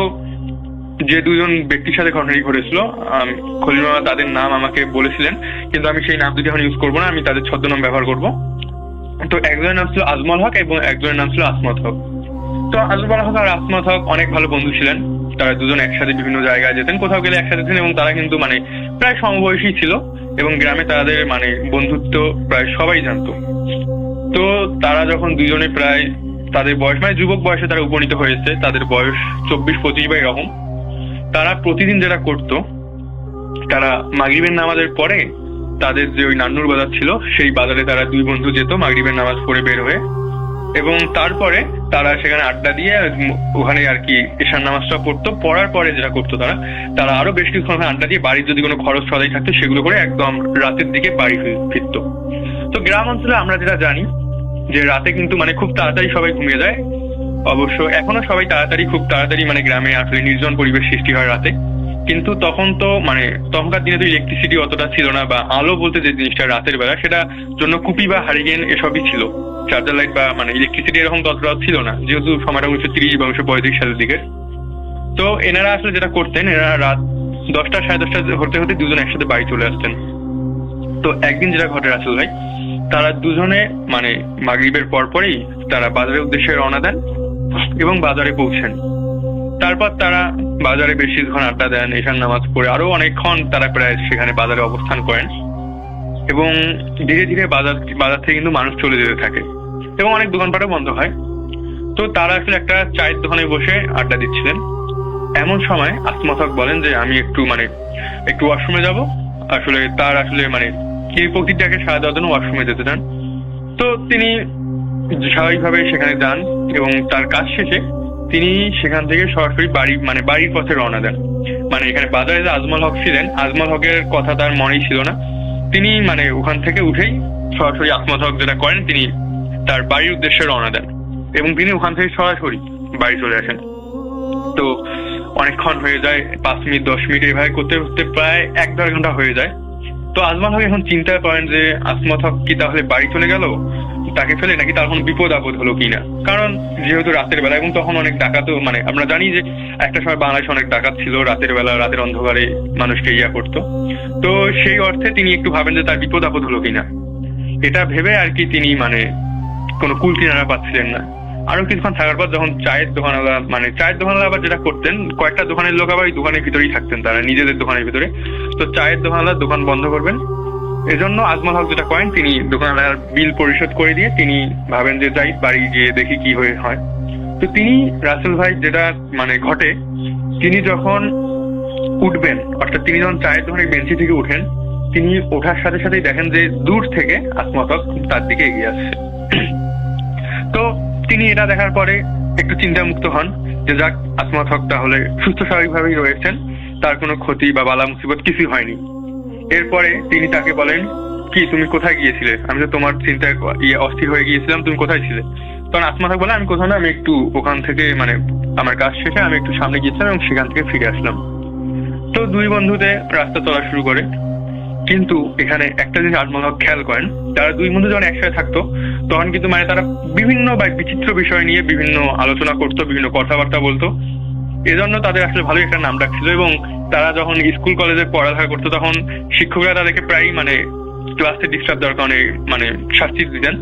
যে দুজন ব্যক্তির সাথে ঘটনাটি ঘটেছিল, খলিল মামা তাদের নাম আমাকে বলেছিলেন, কিন্তু আমি সেই নাম দুটি এখন ইউজ করবো না, আমি তাদের ছদ্মনাম ব্যবহার করব। তো একজনের নাম ছিল আজমল হক এবং একজনের নাম ছিল আসমত হক। তো আজমল হক আর আসমত হক অনেক ভালো বন্ধু ছিলেন। তারা দুজন একসাথে বিভিন্ন জায়গায় যেতেন, কোথাও গেলে একসাথে ছিলেন, এবং তারা কিন্তু প্রায় সমবয়সী ছিল, এবং গ্রামে তাদের বন্ধুত্ব প্রায় সবাই জানতো। তো তারা যখন দুজনে প্রায় তাদের বয়স যুবক বয়সে তারা উপনীত হয়েছে, তাদের বয়স 24-25 বা এরকম, তারা প্রতিদিন যেটা করতো, তারা মাগরিবের নামাজের পরে তাদের যে ওই নান্নুর বাজার ছিল, সেই বাজারে তারা দুই বন্ধু যেত মাগরিবের নামাজ পড়ে বের হয়ে, এবং তারপরে তারা সেখানে আড্ডা দিয়ে ওখানে আর কি এশার নামাজটা পড়তো। পড়ার পরে যেটা করতো, তারা আরো বেশ কিছুক্ষণ আড্ডা দিয়ে বাড়ির যদি কোনো খরচ সদাই থাকতো সেগুলো করে একদম রাতের দিকে বাড়ি ফিরতো। তো গ্রাম অঞ্চলে আমরা যেটা জানি যে রাতে কিন্তু খুব তাড়াতাড়ি সবাই ঘুমিয়ে যায়। অবশ্য এখনো সবাই খুব তাড়াতাড়ি গ্রামে আসলে নির্জন পরিবেশ সৃষ্টি হয় রাতে, কিন্তু তখন তো তখনকার দিনে তো ইলেকট্রিসিটি অতটা ছিল না, বা আলো বলতে যে জিনিসটা রাতের বেলা, সেটা জন্য কুপি বা হারিকেন এসবই ছিল, চার্জার লাইট বা ইলেকট্রিসিটি এরকম ততটা ছিল না, যেহেতু সময়টা 1930 বা 1935 সালের দিকে। তো এনারা আসলে যেটা করতেন, এনারা রাত 10টা 10:30 হতে হতে দুজন একসাথে বাড়ি চলে আসতেন। তো একদিন যেটা ঘটে রাসেল ভাই, তারা দুজনে মাগরিবের পরপরই তারা বাজারের উদ্দেশ্যে রওনা দেন এবং বাজারে পৌঁছেন। তারপর তারা বাজারে বেশ কিছুক্ষণ আড্ডা দেন, এশার নামাজ পড়ে আরো অনেকক্ষণ তারা প্রায় সেখানে বাজারে অবস্থান করেন, এবং ধীরে ধীরে বাজার থেকে কিন্তু মানুষ চলে যেতে থাকে, এবং অনেক দোকানপাটও বন্ধ হয়। তো তারা আসলে একটা চায়ের দোকানে বসে আড্ডা দিচ্ছিলেন। এমন সময় আসমত হক বলেন যে আমি একটু একটু ওয়াশরুমে যাব। আসলে তার আসলে কি প্রকৃতিটাকে সাড়া দেওয়ার জন্য ওয়াশরুমে যেতে চান। তো তিনি স্বাভাবিকভাবে সেখানে যান, এবং তার কাজ শেষে তিনি সেখান থেকে সরাসরি বাড়ির পথে রওনা দেন। এখানে বাজারে যে আজমল হক ছিলেন, আজমল হকের কথা তার মনেই ছিল না। তিনি ওখান থেকে উঠেই সরাসরি আসমত হক যেটা করেন, তিনি তার বাড়ির উদ্দেশ্যে রওনা দেন, এবং তিনি ওখান থেকে সরাসরি বাড়ি চলে আসেন। তো অনেকক্ষণ হয়ে যায়, 5 মিনিট 10 মিনিট এভাবে করতে করতে প্রায় 1-1.5 ঘন্টা হয়ে যায়। তো আজমল হক এখন চিন্তা করেন যে আসমত হক কি তাহলে বাড়ি চলে গেল তাকে ফেলে, নাকি তার কোনো বিপদ আপদ হলো কিনা। কারণ যেহেতু রাতের বেলা, এবং তখন অনেক ডাকাতও আমরা জানি যে একটা সময় বাংলাদেশে অনেক ডাকাত ছিল, রাতের বেলা রাতের অন্ধকারে মানুষকে করতো। তো সেই অর্থে তিনি একটু ভাবেন যে তার বিপদ আপদ হলো কিনা, এটা ভেবে আর কি তিনি কোনো কুল কিনারা পাচ্ছিলেন না। আরো কিছুক্ষণ থাকার পর যখন চায়ের দোকানওয়ালা আবার যেটা করতেন, কয়েকটা দোকানের লোক আবার ওই দোকানের ভিতরেই থাকতেন, তারা নিজেদের দোকানের ভিতরে। তো চায়ের দোকানওয়ালা দোকান বন্ধ করবেন, এজন্য আজমল হক যেটা করেন, তিনি দোকানওয়ালার বিল পরিশোধ করে দিয়ে তিনি ভাবেন যে যাই বাড়ি গিয়ে দেখি কি হয়। তো তিনি রাসেল ভাই যেটা ঘটে, তিনি যখন উঠবেন, অর্থাৎ তিনি যখন চায়ের দোকানের বেঞ্চি থেকে উঠেন, তিনি ওঠার সাথে সাথেই দেখেন যে দূর থেকে আসমত হক তার দিকে এগিয়ে আসছে। তো তিনি এটা দেখার পরে একটু চিন্তামুক্ত হন যে যাক, আসমত হক তাহলে সুস্থ স্বাভাবিকভাবেই রয়েছেন, তার কোনো ক্ষতি বা বালা মুসিবত কিছুই হয়নি। এরপরে তিনি তাকে বলেন, কি তুমি কোথায় গিয়েছিলে? আমি তো তোমার চিন্তায় অস্থির হয়ে গিয়েছিলাম, তুমি কোথায় ছিলে? তখন আসমত হক বলে, আমি কোথাও না, আমি একটু ওখান থেকে আমার কাজ শেষে আমি একটু সামনে গিয়েছিলাম এবং সেখান থেকে ফিরে আসলাম। তো দুই বন্ধুতে রাস্তা চলা শুরু করে, কিন্তু এখানে একটা জিনিস আজমল হক খেয়াল করেন, তারা দুই বন্ধু যখন একসাথে থাকতো তখন কিন্তু মানে তারা বিভিন্ন বা বিচিত্র বিষয় নিয়ে বিভিন্ন আলোচনা করতো, বিভিন্ন কথাবার্তা বলতো। এজন্য তাদের আসলে ভালোই একটা নাম ডাকছিল। এবং তারা যখন স্কুল কলেজে পড়ালেখা করতো তখন শিক্ষকরা তাদেরকে প্রায় মানে ক্লাসে ডিস্টার্ব দেওয়ার কারণে মানে শাস্তি দিতেন।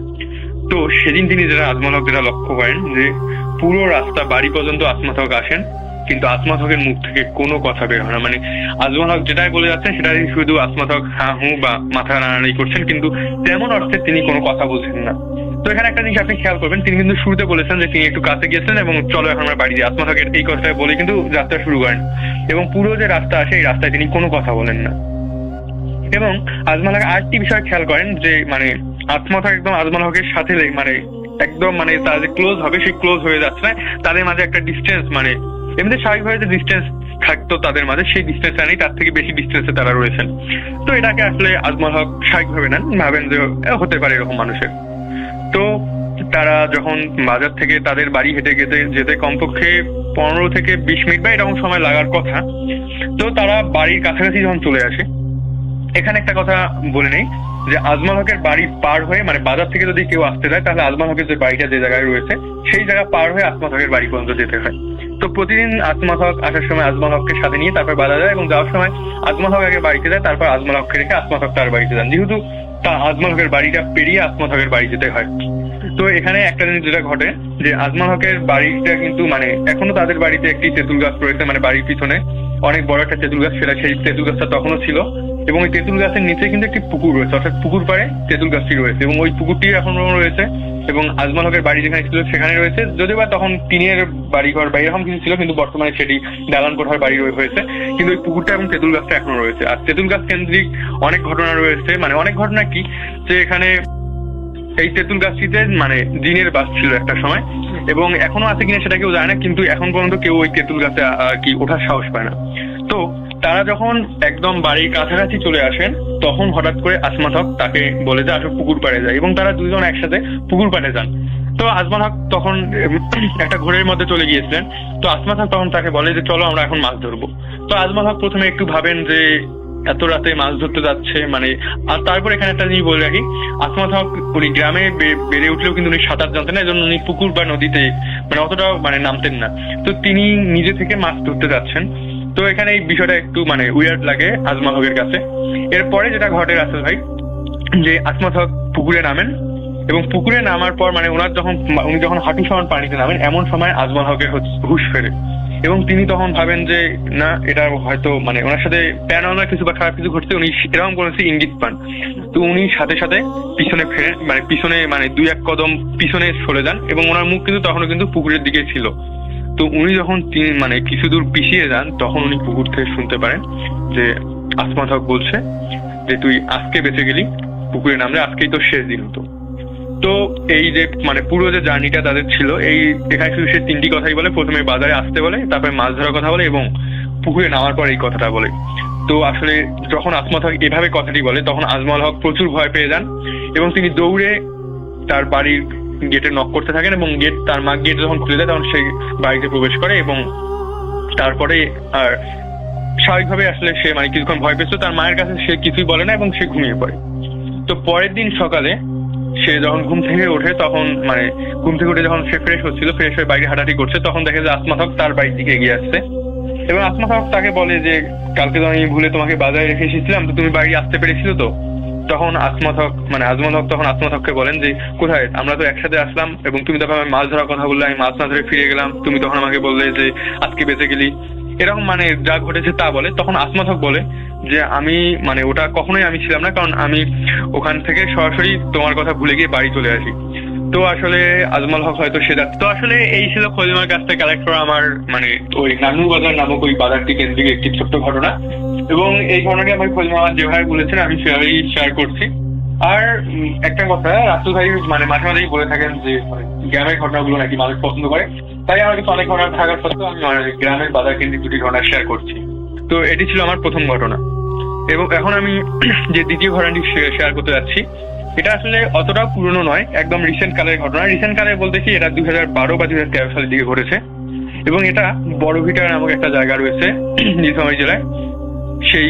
তো সেদিন তিনি যেটা আজমল হক যেটা লক্ষ্য করেন যে পুরো রাস্তা বাড়ি পর্যন্ত আজমল হক আসেন, কিন্তু আজমল হকের মুখ থেকে কোনো কথা বের হয় না। মানে আজমল হক যেটাই বলে যাচ্ছেন সেটাই শুধু আজমল হক হ্যাঁ হু বা মাথা নাড়ানাড়ি করছেন, কিন্তু তেমন অর্থে তিনি কোনো কথা বলছেন না। তো এখানে একটা জিনিস আপনি খেয়াল করবেন, তিনি কিন্তু শুরুতে বলেছেন যে তিনি একটু কাছে গিয়েছেন এবং চলো এখন আমরা বাড়ি যাই। আজমল হকের এই কথাটা বলে কিন্তু যাত্রা শুরু করেন এবং পুরো যে রাস্তা আসে এই রাস্তায় তিনি কোনো কথা বলেন না। এবং আজমল হক আরেকটি বিষয় খেয়াল করেন যে মানে আজমল হক একদম আজমল হকের সাথে মানে একদম মানে তারা যে ক্লোজ হবে সেই ক্লোজ হয়ে যাচ্ছে না, তাদের মাঝে একটা ডিস্টেন্স মানে এমনি স্বাভাবিকভাবে যে ডিস্টেন্স থাকতো তাদের মাঝে সেই ডিস্টেন্সটা নেই, তার থেকে বেশি ডিস্টেন্সে তারা রয়েছেন। তো এটাকে আসলে আজমল হক স্বাভাবিকভাবে নেন, ভাবেন যে হতে পারে এরকম মানুষের। তো তারা যখন বাজার থেকে তাদের বাড়ি হেঁটে যেতে কমপক্ষে 15 থেকে 20 মিনিট বা এরকম সময় লাগার কথা, তো তারা বাড়ির কাছাকাছি যখন চলে আসে, এখানে একটা কথা বলে নেই যে আজমল হকের বাড়ি পার হয়ে মানে বাজার থেকে যদি কেউ আসতে যায় তাহলে আজমল হকের যে বাড়িটা যে জায়গায় রয়েছে সেই জায়গা পার হয়ে আজমল হকের বাড়ি পর্যন্ত যেতে হয়। তো প্রতিদিন আজমল হক আসার সময় আজমল হককে সাথে নিয়ে তারপর বাজার যায় এবং যাওয়ার সময় আজমল হক আগে বাড়িতে যায়, তারপর আজমল হককে রেখে আজমল হক তার বাড়িতে যান, যেহেতু তা আজমল হকের বাড়িটা পেরিয়ে আজমল হকের বাড়ি যেতে হয়। তো এখানে একটা জিনিস যেটা ঘটে যে আজমল হকের বাড়িটা কিন্তু মানে এখনো তাদের বাড়িতে একটি তেঁতুল গাছ রয়েছে, মানে বাড়ির পিছনে অনেক বড় একটা তেঁতুল গাছ, সেটা সেই তেঁতুল গাছটা তখনও ছিল এবং ওই তেঁতুল গাছের নিচে কিন্তু একটি পুকুর রয়েছে, অর্থাৎ পুকুর পাড়ে তেঁতুল গাছটি রয়েছে এবং ওই পুকুরটি এখনো রয়েছে এবং আজমল হকের বাড়ি যেখানে ছিল সেখানে রয়েছে, যদিও বা তখন টিনের বাড়িঘর বা এরকম কিছু ছিল, কিন্তু বর্তমানে সেটি দালান কোঠার বাড়ি হয়েছে। কিন্তু ওই পুকুরটা এবং তেঁতুল গাছটা এখনো রয়েছে। আর তেঁতুল গাছ কেন্দ্রিক অনেক ঘটনা রয়েছে, মানে অনেক ঘটনা কি যে এখানে এই তেঁতুল গাছটিতে মানে জিনের বাস ছিল একটা সময় এবং এখনো আছে কিনা সেটা কেউ জানে না, কিন্তু এখন পর্যন্ত কেউ ওই তেঁতুল গাছে কি ওঠার সাহস পায় না। তো তারা যখন একদম বাড়ির কাছাকাছি চলে আসেন তখন হঠাৎ করে আজমল হক তাকে বলে যে আসো পুকুর পাড়ে যায় এবং তারা দুজন একসাথে পুকুর পাড়ে যান। তো আজমল হক তখন একটা ঘোরের মধ্যে চলে গিয়েছিলেন। তো আজমল হক তখন তাকে বলে যে চলো আমরা এখন মাছ ধরবো। তো আজমল হক প্রথমে একটু ভাবেন যে এত রাতে মাছ ধরতে যাচ্ছে মানে, আর তারপর এখানে একটা জিনিস বলে রাখি, আজমল হক উনি গ্রামে বেড়ে উঠলেও কিন্তু উনি সাঁতার জানতেন না, এজন্য উনি পুকুর বা নদীতে মানে অতটা মানে নামতেন না। তো তিনি নিজে থেকে মাছ ধরতে যাচ্ছেন। তো এখানে এই বিষয়টা একটু মানে উইয়ার্ড লাগে আজমল হকের কাছে। এরপরে যেটা ঘটে রাসেল ভাই, যে আজমল হক পুকুরে নামেন এবং পুকুরে নামার পর মানে উনি যখন হাঁটু সমান পানিতে নামেন এমন সময় আজমল হকের হুঁশ ফেরে এবং তিনি তখন ভাবেন যে না এটা হয়তো মানে ওনার সাথে প্যারানর্মাল কিছু বা খারাপ কিছু ঘটছে, উনি এরকম কোনো ইঙ্গিত পান। তো উনি সাথে সাথে পিছনে ফেরেন, মানে পিছনে মানে 2-1 কদম পিছনে সরে যান এবং ওনার মুখ কিন্তু তখনও কিন্তু পুকুরের দিকে ছিল। তো উনি যখন মানে কিছু দূর পিছিয়ে যান তখন উনি পুকুর থেকে শুনতে পারেন যে আজমল হক বলছে যে তুই আজকে বেঁচে গেলি, পুকুরে নামলে আজকেই তো শেষ দিন হতো। তো এই যে মানে পুরো যে জার্নিটা তাদের ছিল এই এখানে শুধু সে 3টি কথাই বলে, প্রথমে বাজারে আসতে বলে, তারপরে মাছ ধরার কথা বলে এবং পুকুরে নামার পর এই কথাটা বলে। তো আসলে যখন আজমল হক এভাবে কথাটি বলে তখন আজমল হক প্রচুর ভয় পেয়ে যান এবং তিনি দৌড়ে তার বাড়ির গেটে নক করতে থাকেন এবং তার মা গেট যখন খুলে দেয় তখন সেই বাড়িতে প্রবেশ করে এবং তারপরে আর স্বাভাবিকভাবে আসলে সে মানে কিছুক্ষণ ভয় পেয়েছিল, তার মায়ের কাছে সে কিছুই বলে না এবং সে ঘুমিয়ে পড়ে। তো পরের দিন সকালে সে যখন ঘুম থেকে ওঠে তখন মানে ঘুম থেকে উঠে যখন সে ফ্রেশ হচ্ছিল, ফ্রেশ হয়ে বাইরে হাঁটাহাঁটি করছে, তখন দেখে যে আজমল হক তার বাড়ির দিকে এগিয়ে আসছে এবং আজমল হক তাকে বলে যে কালকে তো আমি ভুলে তোমাকে বাজারে রেখে এসেছিলাম, তো তুমি বাড়ি আসতে পেরেছিল তো? তখন আজমল হক তখন আজমল হককে বলেন যে কোথায়, আমরা তো একসাথে আসলাম এবং তুমি তখন আমি মাছ ধরার কথা বললে, আমি মাছ না ধরে ফিরে গেলাম, তুমি তখন আমাকে বললে যে আজকে বেঁচে গেলি, এরকম মানে যা ঘটেছে তা বলে। তখন আজমল হক বলে যে আমি মানে ওটা কখনোই আমি ছিলাম না, কারণ আমি ওখান থেকে সরাসরি তোমার কথা ভুলে গিয়ে বাড়ি চলে আসি। তো আসলে আজমল হক হয়তো সে যাচ্ছে। তো আসলে এই ছিল খলিমার কাছ থেকে কালেক্ট করা আমার মানে ওই নানুর বাজার নামক ওই বাজারটি কেন্দ্রিক একটি ছোট্ট ঘটনা এবং এই ঘটনাটি আমার খলিমা যেভাবে বলেছেন আমি সেভাবেই শেয়ার করছি। আর একটা কথা রাসেল ভাই মানে মাঝে মাঝেই বলে থাকেন যে গ্রামের ঘটনাগুলো নাকি মানুষ পছন্দ করে, তাই আমার কাছে অনেক ঘটনা থাকার সত্ত্বেও আমি গ্রামের বাজার কেন্দ্রিক 2টি ঘটনা শেয়ার করছি। তো এটি ছিল আমার প্রথম ঘটনা এবং এখন আমি যে দ্বিতীয় ঘটনাটি শেয়ার করতে যাচ্ছি এটা আসলে অতটা পুরনো নয়, একদম রিসেন্ট কালের ঘটনা। রিসেন্ট কালে বলতে কি এটা 2012 বা 2013 সালের দিকে ঘটেছে এবং এটা বড়ভিটা নামক একটা জায়গা রয়েছে নীলফামারী জেলায়। সেই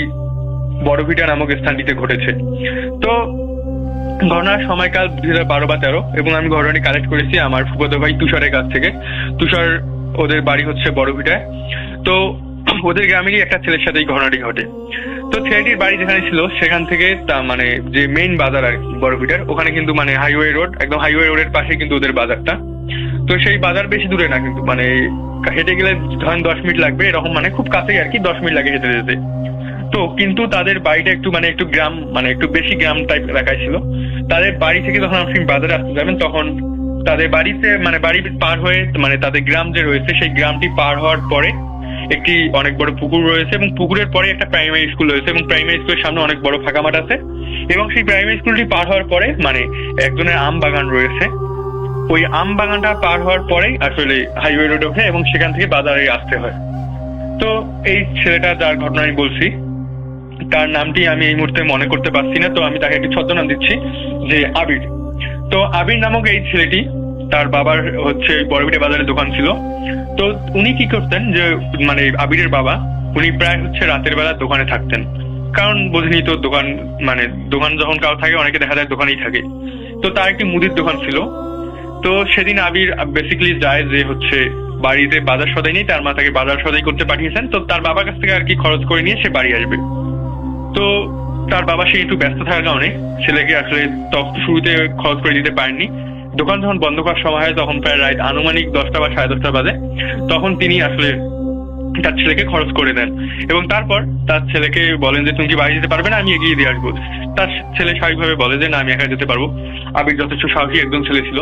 বড়ভিটা নামক স্থানটিতে ঘটেছে। তো ঘটনার সময়কাল 2012 বা 13, এবং আমি ঘটনাটি কালেক্ট করেছি আমার ফুফাতো ভাই তুষারের কাছ থেকে। তুষার ওদের বাড়ি হচ্ছে বড়ভিটায়। তো ওদের গ্রামেরই একটা ছেলের সাথে এই ঘটনাটি ঘটে। তো ছেলেটির বাড়ি যেখানে ছিল সেখান থেকে মানে যে মেইন বাজার আর কি বড়ভিটার, ওখানে কিন্তু মানে হাইওয়ে রোড, একদম হাইওয়ে রোডের পাশে কিন্তু ওদের বাজারটা। তো সেই বাজার বেশি দূরে না, কিন্তু মানে হেঁটে গেলে ধরেন 10 মিনিট লাগবে, এরকম মানে খুব কাছেই আর কি, 10 মিনিট লাগে হেঁটে যেতে। তো কিন্তু তাদের বাড়িটা একটু মানে একটু গ্রাম, মানে একটু বেশি গ্রাম টাইপ এলাকায় ছিল। তাদের বাড়ি থেকে যখন আপনি বাজারে আসতে যাবেন তখন তাদের বাড়িতে মানে বাড়ি পার হয়ে মানে তাদের গ্রাম যে রয়েছে সেই গ্রামটি পার হওয়ার পরে একটি অনেক বড় পুকুর রয়েছে, এবং পুকুরের পরে একটা প্রাইমারি স্কুল রয়েছে, এবং প্রাইমারি স্কুলের সামনে অনেক বড় ফাঁকা মাঠ আছে। এবং সেই প্রাইমারি স্কুলটি পার হওয়ার পরে মানে একজনের আম বাগান রয়েছে। ওই আম বাগানটা পার হওয়ার পরেই আসলে হাইওয়ে রোড ওঠে এবং সেখান থেকে বাজারে আসতে হয়। তো এই ছেলেটা যার ঘটনা আমি বলছি তার নামটি আমি এই মুহূর্তে মনে করতে পারছি না, তো আমি তাকে একটি ছদ্মনাম দিচ্ছি যে আবির। তো আবির নামক এই ছেলেটি, তার বাবার হচ্ছে বড়ভিটা বাজারে দোকান ছিল। তো উনি কি করতেন যে মানে আবিরের বাবা উনি প্রায় হচ্ছে রাতের বেলা দোকানে থাকতেন, কারণ বোঝেনি তো দোকান, মানে দোকান যখন কাউ থাকে অনেকে দেখা যায় দোকানেই থাকে। তো তার একটি মুদির দোকান ছিল। তো সেদিন আবির বেসিক্যালি যায় যে হচ্ছে বাড়িতে বাজার সদাই নেই, তার মা তাকে বাজার সদাই করতে পাঠিয়েছেন। তো তার বাবার কাছ থেকে আর কি খরচ করে নিয়ে সে বাড়ি আসবে। তো তার বাবা সে একটু ব্যস্ত থাকার কারণে ছেলেকে আসলে শুরুতে খরচ করে দিতে পারেননি। দোকান যখন বন্ধ করার সময় হয় তখন প্রায় রাত আনুমানিক 10টা বা 10:30 বাজে, তখন তিনি আসলে তার ছেলেকে খরচ করে দেন এবং তারপর তার ছেলেকে বলেন যে তুমি কি বাড়ি যেতে পারবে না, আমি এগিয়ে দিয়ে আসবো। তার ছেলে স্বাভাবিকভাবে বলে যে না, আমি একা যেতে পারবো। আবির যথেষ্ট সাহসী একজন ছেলে ছিল।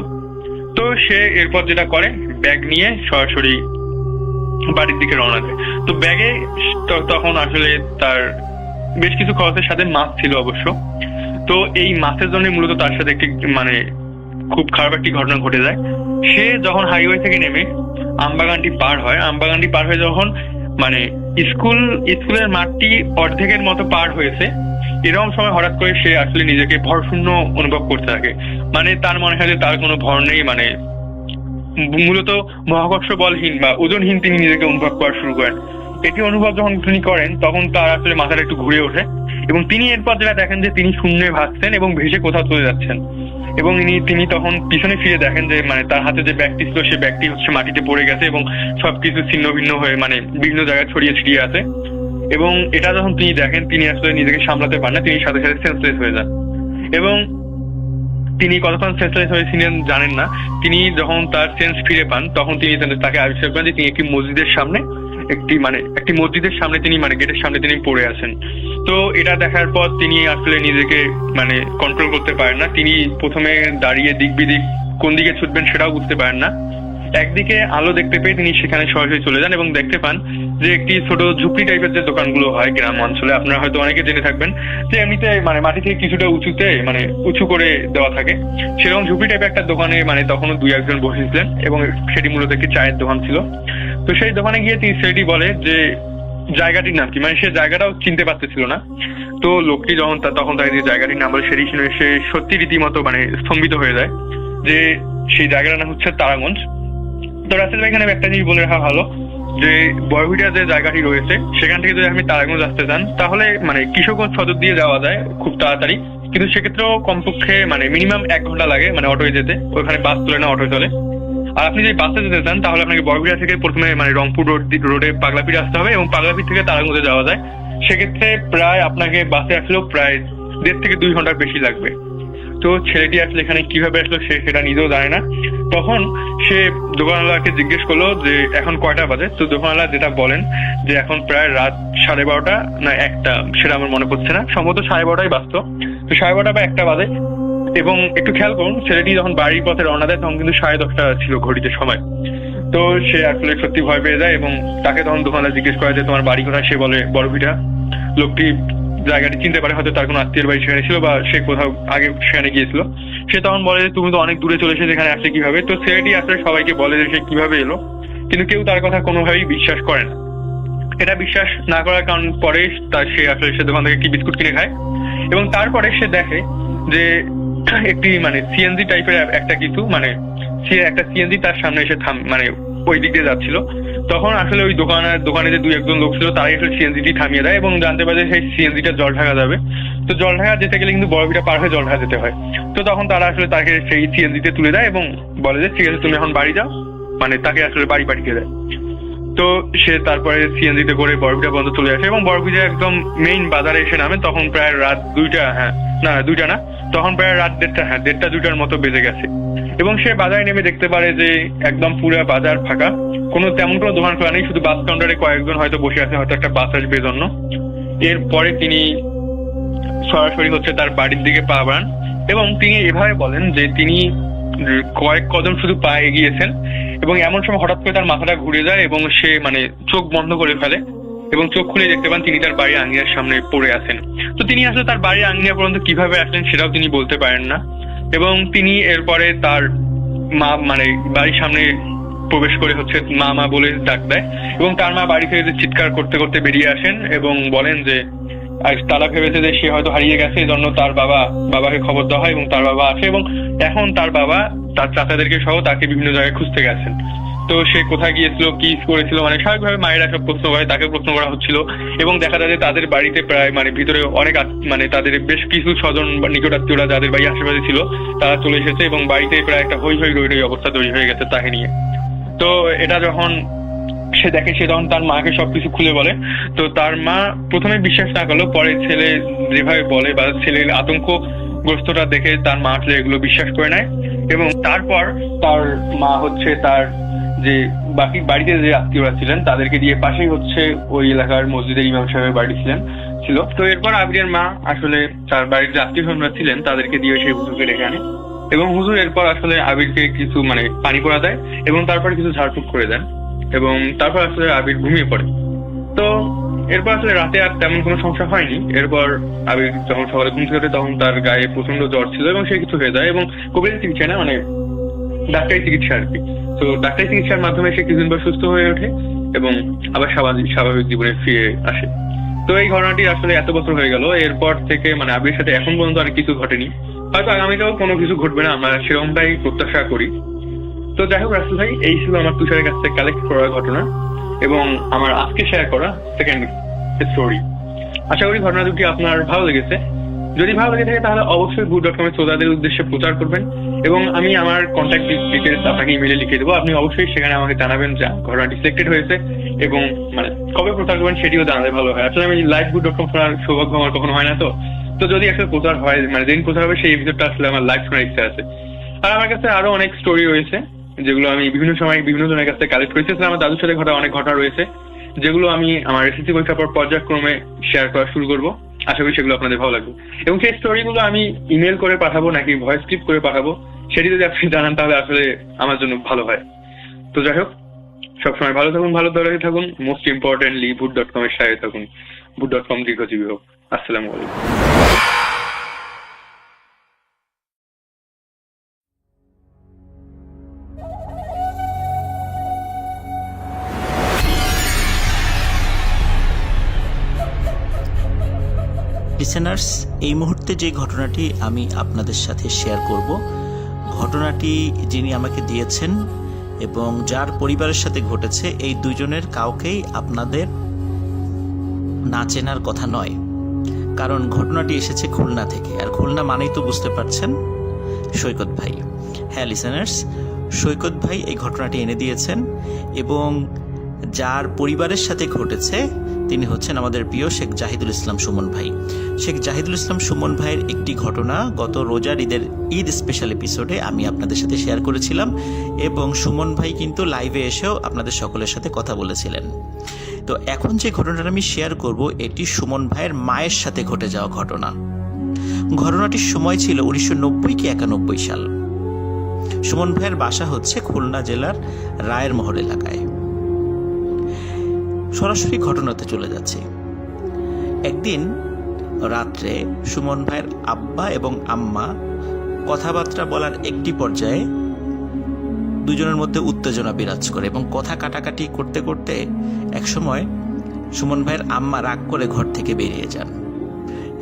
তো সে এরপর যেটা করে, ব্যাগ নিয়ে সরাসরি বাড়ির দিকে রওনা দেয়। তো ব্যাগে তখন আসলে তার বেশ কিছু খরচের সাথে মাছ ছিল অবশ্য। তো এই মাছের জন্য মূলত তার সাথে একটি মানে খুব খারাপ একটি ঘটনা ঘটে যায়। সে যখন হাইওয়ে থেকে নেমে আমবাগানটি পার হয়, আমবাগানটি পার হয়ে যখন মানে স্কুলের মাঠটি অর্ধেকের মতো পার হয়েছে, এরকম সময় হঠাৎ করে সে আসলে নিজেকে ভরশূন্য অনুভব করতে থাকে। মানে তার মনে হয় যে তার কোনো ভর নেই, মানে মূলত মহাকর্ষ বলহীন বা ওজনহীন তিনি নিজেকে অনুভব করা শুরু করেন। এটি অনুভব যখন তিনি করেন তখন তার আসলে মাথাটা একটু ঘুরে ওঠে এবং তিনি এরপর যেটা দেখেন যে তিনি শূন্যে ভাসছেন এবং ভেসে কোথাও চলে যাচ্ছেন। এবং তিনি তখন পিছনে ফিরে দেখেন যে মানে তার হাতে যে ব্যাগটি ছিল সে ব্যাগটি হচ্ছে মাটিতে পড়ে গেছে এবং সবকিছু ছিন্ন ভিন্ন হয়ে মানে বিভিন্ন জায়গায় ছড়িয়ে ছিটিয়ে আছে। এবং এটা যখন তিনি দেখেন তিনি আসলে নিজেকে সামলাতে পারেন না, তিনি সাথে সাথে সেন্সলেস হয়ে যান। এবং তিনি কতক্ষণ সেন্সলেস হয়েছিলেন জানেন না। তিনি যখন তার সেন্স ফিরে পান তখন তিনি তাকে আবিষ্কার করেন যে তিনি একটি মসজিদের সামনে তিনি মানে গেটের সামনে তিনি পড়ে আছেন। তো এটা দেখার পর তিনি আসলে নিজেকে মানে কন্ট্রোল করতে পারেন না। তিনি প্রথমে দাঁড়িয়ে দিক বিদিক কোন দিকে ছুটবেন সেটাও বুঝতে পারেন না। একদিকে আলো দেখতে পেয়ে তিনি সেখানে সরাসরি চলে যান এবং দেখতে পান যে একটি ছোট ঝুপড়ি টাইপের যে দোকানগুলো হয় গ্রাম অঞ্চলে, আপনারা হয়তো অনেকে জেনে থাকবেন যে এমনিতে মানে মাটি থেকে কিছুটা উঁচুতে মানে উঁচু করে দেওয়া থাকে, সেরকম ঝুপড়ি টাইপের একটা দোকানে মানে তখনও 2-1 জন বসেছিলেন এবং সেটি মূলত একটি চায়ের দোকান ছিল। তো সেই দোকানে গিয়ে তিনি সেটি বলে যে জায়গাটির নাম কি, মানে সে জায়গাটাও চিনতে পারতেছিল না। তো লোকটি তখন তাকে যে জায়গাটির নাম বলে সেটি শুনে সে সত্যি রীতিমতো মানে স্তম্ভিত হয়ে যায় যে সেই জায়গাটার নাম হচ্ছে তারাগঞ্জ। তো রাসেল ভাই এখানে একটা জিনিস বলে রাখা ভালো যে বড়ভিটা যে জায়গাটি রয়েছে সেখান থেকে যদি আপনি তারাগঞ্জ আসতে চান তাহলে মানে কিশোরগঞ্জ সদর দিয়ে যাওয়া যায় খুব তাড়াতাড়ি, কিন্তু সেক্ষেত্রেও কমপক্ষে মানে মিনিমাম 1 ঘন্টা লাগে মানে অটোয় যেতে, ওখানে বাস চলে না অটোয় চলে। আর আপনি যদি বাসে যেতে চান তাহলে আপনাকে বড়ভিটা থেকে প্রথমে মানে রংপুর রোডে পাগলাপিড় আসতে হবে এবং পাগলাপিড় থেকে তারাগঞ্জে যাওয়া যায়। সেক্ষেত্রে প্রায় আপনাকে বাসে আসলেও প্রায় 1.5 থেকে 2 ঘন্টার বেশি লাগবে। তো ছেলেটি আসলে এখানে কিভাবে আসলো সে সেটা নিজেও জানে না। তখন সে দোকানওয়ালাকে জিজ্ঞেস করলো যে এখন কয়টা বাজে। তো দোকানওয়ালা যেটা বলেন যে এখন প্রায় রাত 12:30 না 1টা, সেটা আমার মনে পড়ছে না, সম্ভবত 12:30 বাজতো। তো 12:30 বা 1টা বাজে। এবং একটু খেয়াল করুন ছেলেটি যখন বাড়ির পথে রওনা দেয় তখন কিন্তু 10:30 ছিল ঘড়িতে সময়। তো সে আসলে সত্যি ভয় পেয়ে যায় এবং তাকে তখন দোকানদার জিজ্ঞেস করে যে তোমার বাড়ি কোথায়। সে বলে বড়ভিটা। লোকটি জায়গাটি চিনতে পারে, হয়তো তার কোনো আত্মীয়ের বাড়ি সেখানে ছিল বা সে কোথাও আগে সেখানে গিয়েছিল। সে তখন বলে যে তুমি তো অনেক দূরে চলে এসেছো, এখানে আসলে কিভাবে। তো ছেলেটি আসলে সবাইকে বলে যে সে কিভাবে এলো, কিন্তু কেউ তার কথা কোনোভাবেই বিশ্বাস করে না। এটা বিশ্বাস না করার কারণ পরে সে দোকান থেকে একটি বিস্কুট কিনে খায় এবং তারপরে সে দেখে যে একটি মানে সিএনজি টাইপের একটা কিছু মানে সে একটা সিএনজি তার সামনে এসে মানে ওই দিক দিয়ে যাচ্ছিল। তখন আসলে ওই দোকানে যে 2-1 জন লোক ছিল তারাই আসলে সিএনজিটি থামিয়ে দেয় এবং জানতে পারে যে সেই সিএনজিটা জলঢাকা যাবে। তো জলঢাকা যেতে গেলে কিন্তু বড়বিটা পার হয়ে জলঢাকা যেতে হয়। তো তখন তারা আসলে তাকে সেই সিএনজিতে তুলে দেয় এবং বলে যে ঠিক আছে তুমি এখন বাড়ি যাও, মানে তাকে আসলে বাড়ি পাঠিয়ে দেয়। তো সে তারপরে সিএনজিতে করে বড়বিটা পর্যন্ত চলে আসে এবং বড়বিটা একদম মেইন বাজারে এসে নামে। তখন প্রায় রাত 2টা, না তখন প্রায় রাত 1:30-2টার মতো বেজে গেছে এবং সে বাজারে নেমে দেখতে পারে যে একদম পুরো বাজার ফাঁকা, তেমন কোনো দোকান খোলা নেই, শুধু বাস কাউন্টারে কয়েকজন হয়তো বসে আছে, হয়তো একটা বাস আসবে জন্য। এরপরে তিনি সরাসরি তার বাড়ির দিকে পা বাড়ান এবং তিনি এভাবে বলেন যে তিনি কয়েক কদম শুধু পা এগিয়েছেন এবং এমন সময় হঠাৎ করে তার মাথাটা ঘুরে যায় এবং সে চোখ বন্ধ করে ফেলে এবং চোখ খুলে দেখতে পান তিনি তার বাড়ির আঙিনার সামনে পড়ে আছেন। তো তিনি আসলে তার বাড়ির আঙিনা পর্যন্ত কিভাবে আসলেন সেটাও তিনি বলতে পারেন না এবং তিনি এরপরে তার মা বাড়ির সামনে প্রবেশ করে মা বলে ডাক দেয় এবং তার মা বাড়ি থেকে চিৎকার করতে করতে বেরিয়ে আসেন এবং বলেন যে তারা ভেবেছে যে সে হয়তো হারিয়ে গেছে, এই জন্য তার বাবাকে খবর দেওয়া হয় এবং তার বাবা আসে এবং এখন তার বাবা তার চাচাদেরকে সহ তাকে বিভিন্ন জায়গায় খুঁজতে গেছেন। তো সে কোথায় গিয়েছিল, কি করেছিল, স্বাভাবিকভাবে মায়েরা সব প্রশ্ন করে, তাকে প্রশ্ন করা হচ্ছিল এবং দেখা যায় যে তাদের বাড়িতে প্রায় ভিতরে অনেক তাদের বেশ কিছু স্বজন বা নিকট আত্মীয়রা যাদের বাড়ি আশেপাশে ছিল তারা চলে এসেছে এবং বাড়িতে প্রায় একটা হই রই অবস্থা তৈরি হয়ে গেছে তাকে নিয়ে। তো এটা যখন সে দেখে সে তখন তার মাকে সবকিছু খুলে বলে। তো তার মা প্রথমে বিশ্বাস না করলো, পরে ছেলে যেভাবে বলে বা ছেলের আতঙ্কগ্রস্তটা দেখে তার মা আসলে এগুলো বিশ্বাস করে নেয় এবং তারপর তার মা তার যে বাকি বাড়িতে যে আত্মীয়রা ছিলেন তাদেরকে দিয়ে পাশেই ওই এলাকার মসজিদের ইমাম সাহেবের বাড়ি ছিল। তো এরপর আবিরের মা আসলে তার বাড়ির যে আত্মীয় স্বজনরা ছিলেন তাদেরকে দিয়ে সেই হুজুরকে ডেকে আনে এবং হুজুর এরপর আসলে আবিরকে কিছু পানি পড়া দেয় এবং তারপর কিছু ঝাড়ফুঁক করে দেন এবং তারপর আসলে আবির ঘুমিয়ে পড়ে। তো এরপর আসলে রাতে আর তেমন কোনো সমস্যা হয়নি। এরপর আবির যখন সকালে ঘুম থেকে ওঠে তখন তার গায়ে প্রচন্ড জ্বর ছিল এবং সে কিছু হয়ে যায় এবং কবিরাজি চিকিৎসা না ডাক্তারি চিকিৎসা আর কি। তো ডাক্তারি চিকিৎসার মাধ্যমে সে কিছুদিন পর সুস্থ হয়ে ওঠে এবং আবার স্বাভাবিক জীবনে ফিরে আসে। তো এই ঘটনাটি আসলে এত বছর হয়ে গেল, এরপর থেকে আবির সাথে এখন পর্যন্ত আর কিছু ঘটেনি, হয়তো আগামীতেও কোনো কিছু ঘটবে না, আমরা সেরকমটাই প্রত্যাশা করি। তো যাই হোক রাসেল ভাই, এই ছিল আমার তুষারের কাছ থেকে কালেক্ট করা ঘটনা এবং আমার আজকে শেয়ার করা সেকেন্ড স্টোরি। আশা করি ঘটনা দুটি আপনার ভালো লেগেছে। যদি ভালো লেগে থাকে তাহলে অবশ্যই good.com এর শ্রোতাদের উদ্দেশ্যে প্রচার করবেন এবং আমি আমার কন্ট্যাক্ট ডিটেলস আপনাকে ইমেলে লিখে দেবো। আপনি অবশ্যই সেখানে আমাকে জানাবেন যে ঘটনাটি সিলেক্টেড হয়েছে এবং কবে প্রচার করবেন সেটিও জানালে ভালো হয়। আসলে আমি লাইভ good.com শোনার সৌভাগ্য আমার কখনো হয় না, তো যদি আসলে প্রচার হয় যেদিন প্রচার হবে সেই এপিসোডটা আসলে আমার লাইভ শোনার ইচ্ছা আছে। আর আমার কাছে আরো অনেক স্টোরি রয়েছে যেগুলো আমি বিভিন্ন সময় বিভিন্ন জনের কাছ থেকে কালেক্ট করেছি। আমার দাদুর সাথে ঘটা অনেক ঘটনা রয়েছে যেগুলো আমি আমার এসএসসি পরীক্ষার পর পর্যায়ক্রমে শেয়ার করা শুরু করবো। আশা করি সেগুলো আপনাদের ভালো লাগবে এবং সেই স্টোরিগুলো আমি ইমেল করে পাঠাবো নাকি ভয়েস ক্লিপ করে পাঠাবো সেটি যদি আপনি জানান তাহলে আসলে আমার জন্য ভালো হয়। তো যাই হোক, সবসময় ভালো থাকুন, ভালো দৌড়াতে থাকুন, মোস্ট ইম্পর্টেন্টলি good.com এর সাথে থাকুন। good.com দীর্ঘজীবী হোক। আসসালামু আলাইকুম। লিসেনার্স, এই মুহূর্তে যে ঘটনাটি আমি আপনাদের সাথে শেয়ার করব, ঘটনাটি যিনি আমাকে দিয়েছেন এবং যার পরিবারের সাথে ঘটেছে, এই দুজনের কাউকেই আপনাদের না চেনার কথা নয়, কারণ ঘটনাটি এসেছে খুলনা থেকে। আর খুলনা মানেই তো বুঝতে পারছেন সৈকত ভাই। হ্যাঁ লিসেনার্স, সৈকত ভাই এই ঘটনাটি এনে দিয়েছেন এবং যার পরিবারের সাথে ঘটেছে তিনি হচ্ছেন আমাদের প্রিয় শেখ জাহিদুল ইসলাম সুমন ভাই। শেখ জাহিদুল ইসলাম সুমন ভাইয়ের একটি ঘটনা গত রোজার ঈদ স্পেশাল এপিসোডে আমি আপনাদের সাথে শেয়ার করেছিলাম এবং সুমন ভাই কিন্তু লাইভে এসেও আপনাদের সকলের সাথে কথা বলেছিলেন। তো এখন যে ঘটনাটা আমি শেয়ার করব এটি সুমন ভাইয়ের মায়ের সাথে ঘটে যাওয়া ঘটনা। ঘটনাটির সময় ছিল 1990 কি 91 সাল। সুমন ভাইয়ের বাসা হচ্ছে খুলনা জেলার রায়েরমহল এলাকায়। সরাসরি ঘটনাতে চলে যাচ্ছে। একদিন রাত্রে সুমন ভাইয়ের আব্বা এবং আম্মা কথাবার্তা বলার একটি পর্যায়ে দুজনের মধ্যে উত্তেজনা বিরাজ করে এবং কথা কাটাকাটি করতে করতে একসময় সুমন ভাইয়ের আম্মা রাগ করে ঘর থেকে বেরিয়ে যান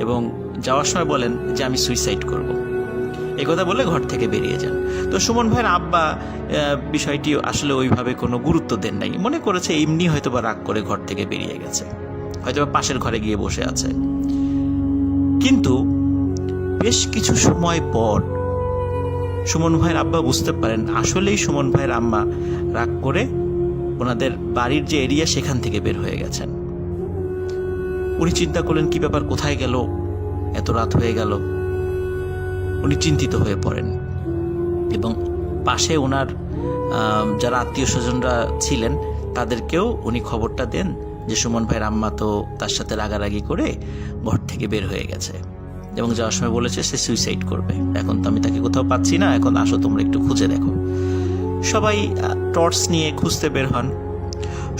এবং যাওয়ার সময় বলেন যে আমি সুইসাইড করব। একথা বলে ঘর থেকে বেরিয়ে যান। তো সুমন ভাইয়ের আব্বা বিষয়টি আসলে ওইভাবে কোনো গুরুত্ব দেন নাই, মনে করেছে এমনি হয়তোবা রাগ করে ঘর থেকে বেরিয়ে গেছে, হয়তোবা পাশের ঘরে গিয়ে বসে আছে। কিন্তু বেশ কিছু সময় পর সুমন ভাইয়ের আব্বা বুঝতে পারেন আসলেই সুমন ভাইয়ের আম্মা রাগ করে ওনাদের বাড়ির যে এরিয়া সেখান থেকে বের হয়ে গেছেন। উনি চিন্তা করলেন কি ব্যাপার, কোথায় গেল, এত রাত হয়ে গেল। উনি চিন্তিত হয়ে পড়েন এবং পাশে ওনার যারা আত্মীয় স্বজনরা ছিলেন তাদেরকেও উনি খবরটা দেন যে সুমন ভাইয়ের আম্মা তো তার সাথে রাগারাগি করে ঘর থেকে বের হয়ে গেছে এবং যাওয়ার সময় বলেছে সে সুইসাইড করবে। এখন তো আমি তাকে কোথাও পাচ্ছি না, এখন আসো তোমরা একটু খুঁজে দেখো। সবাই টর্চ নিয়ে খুঁজতে বের হন।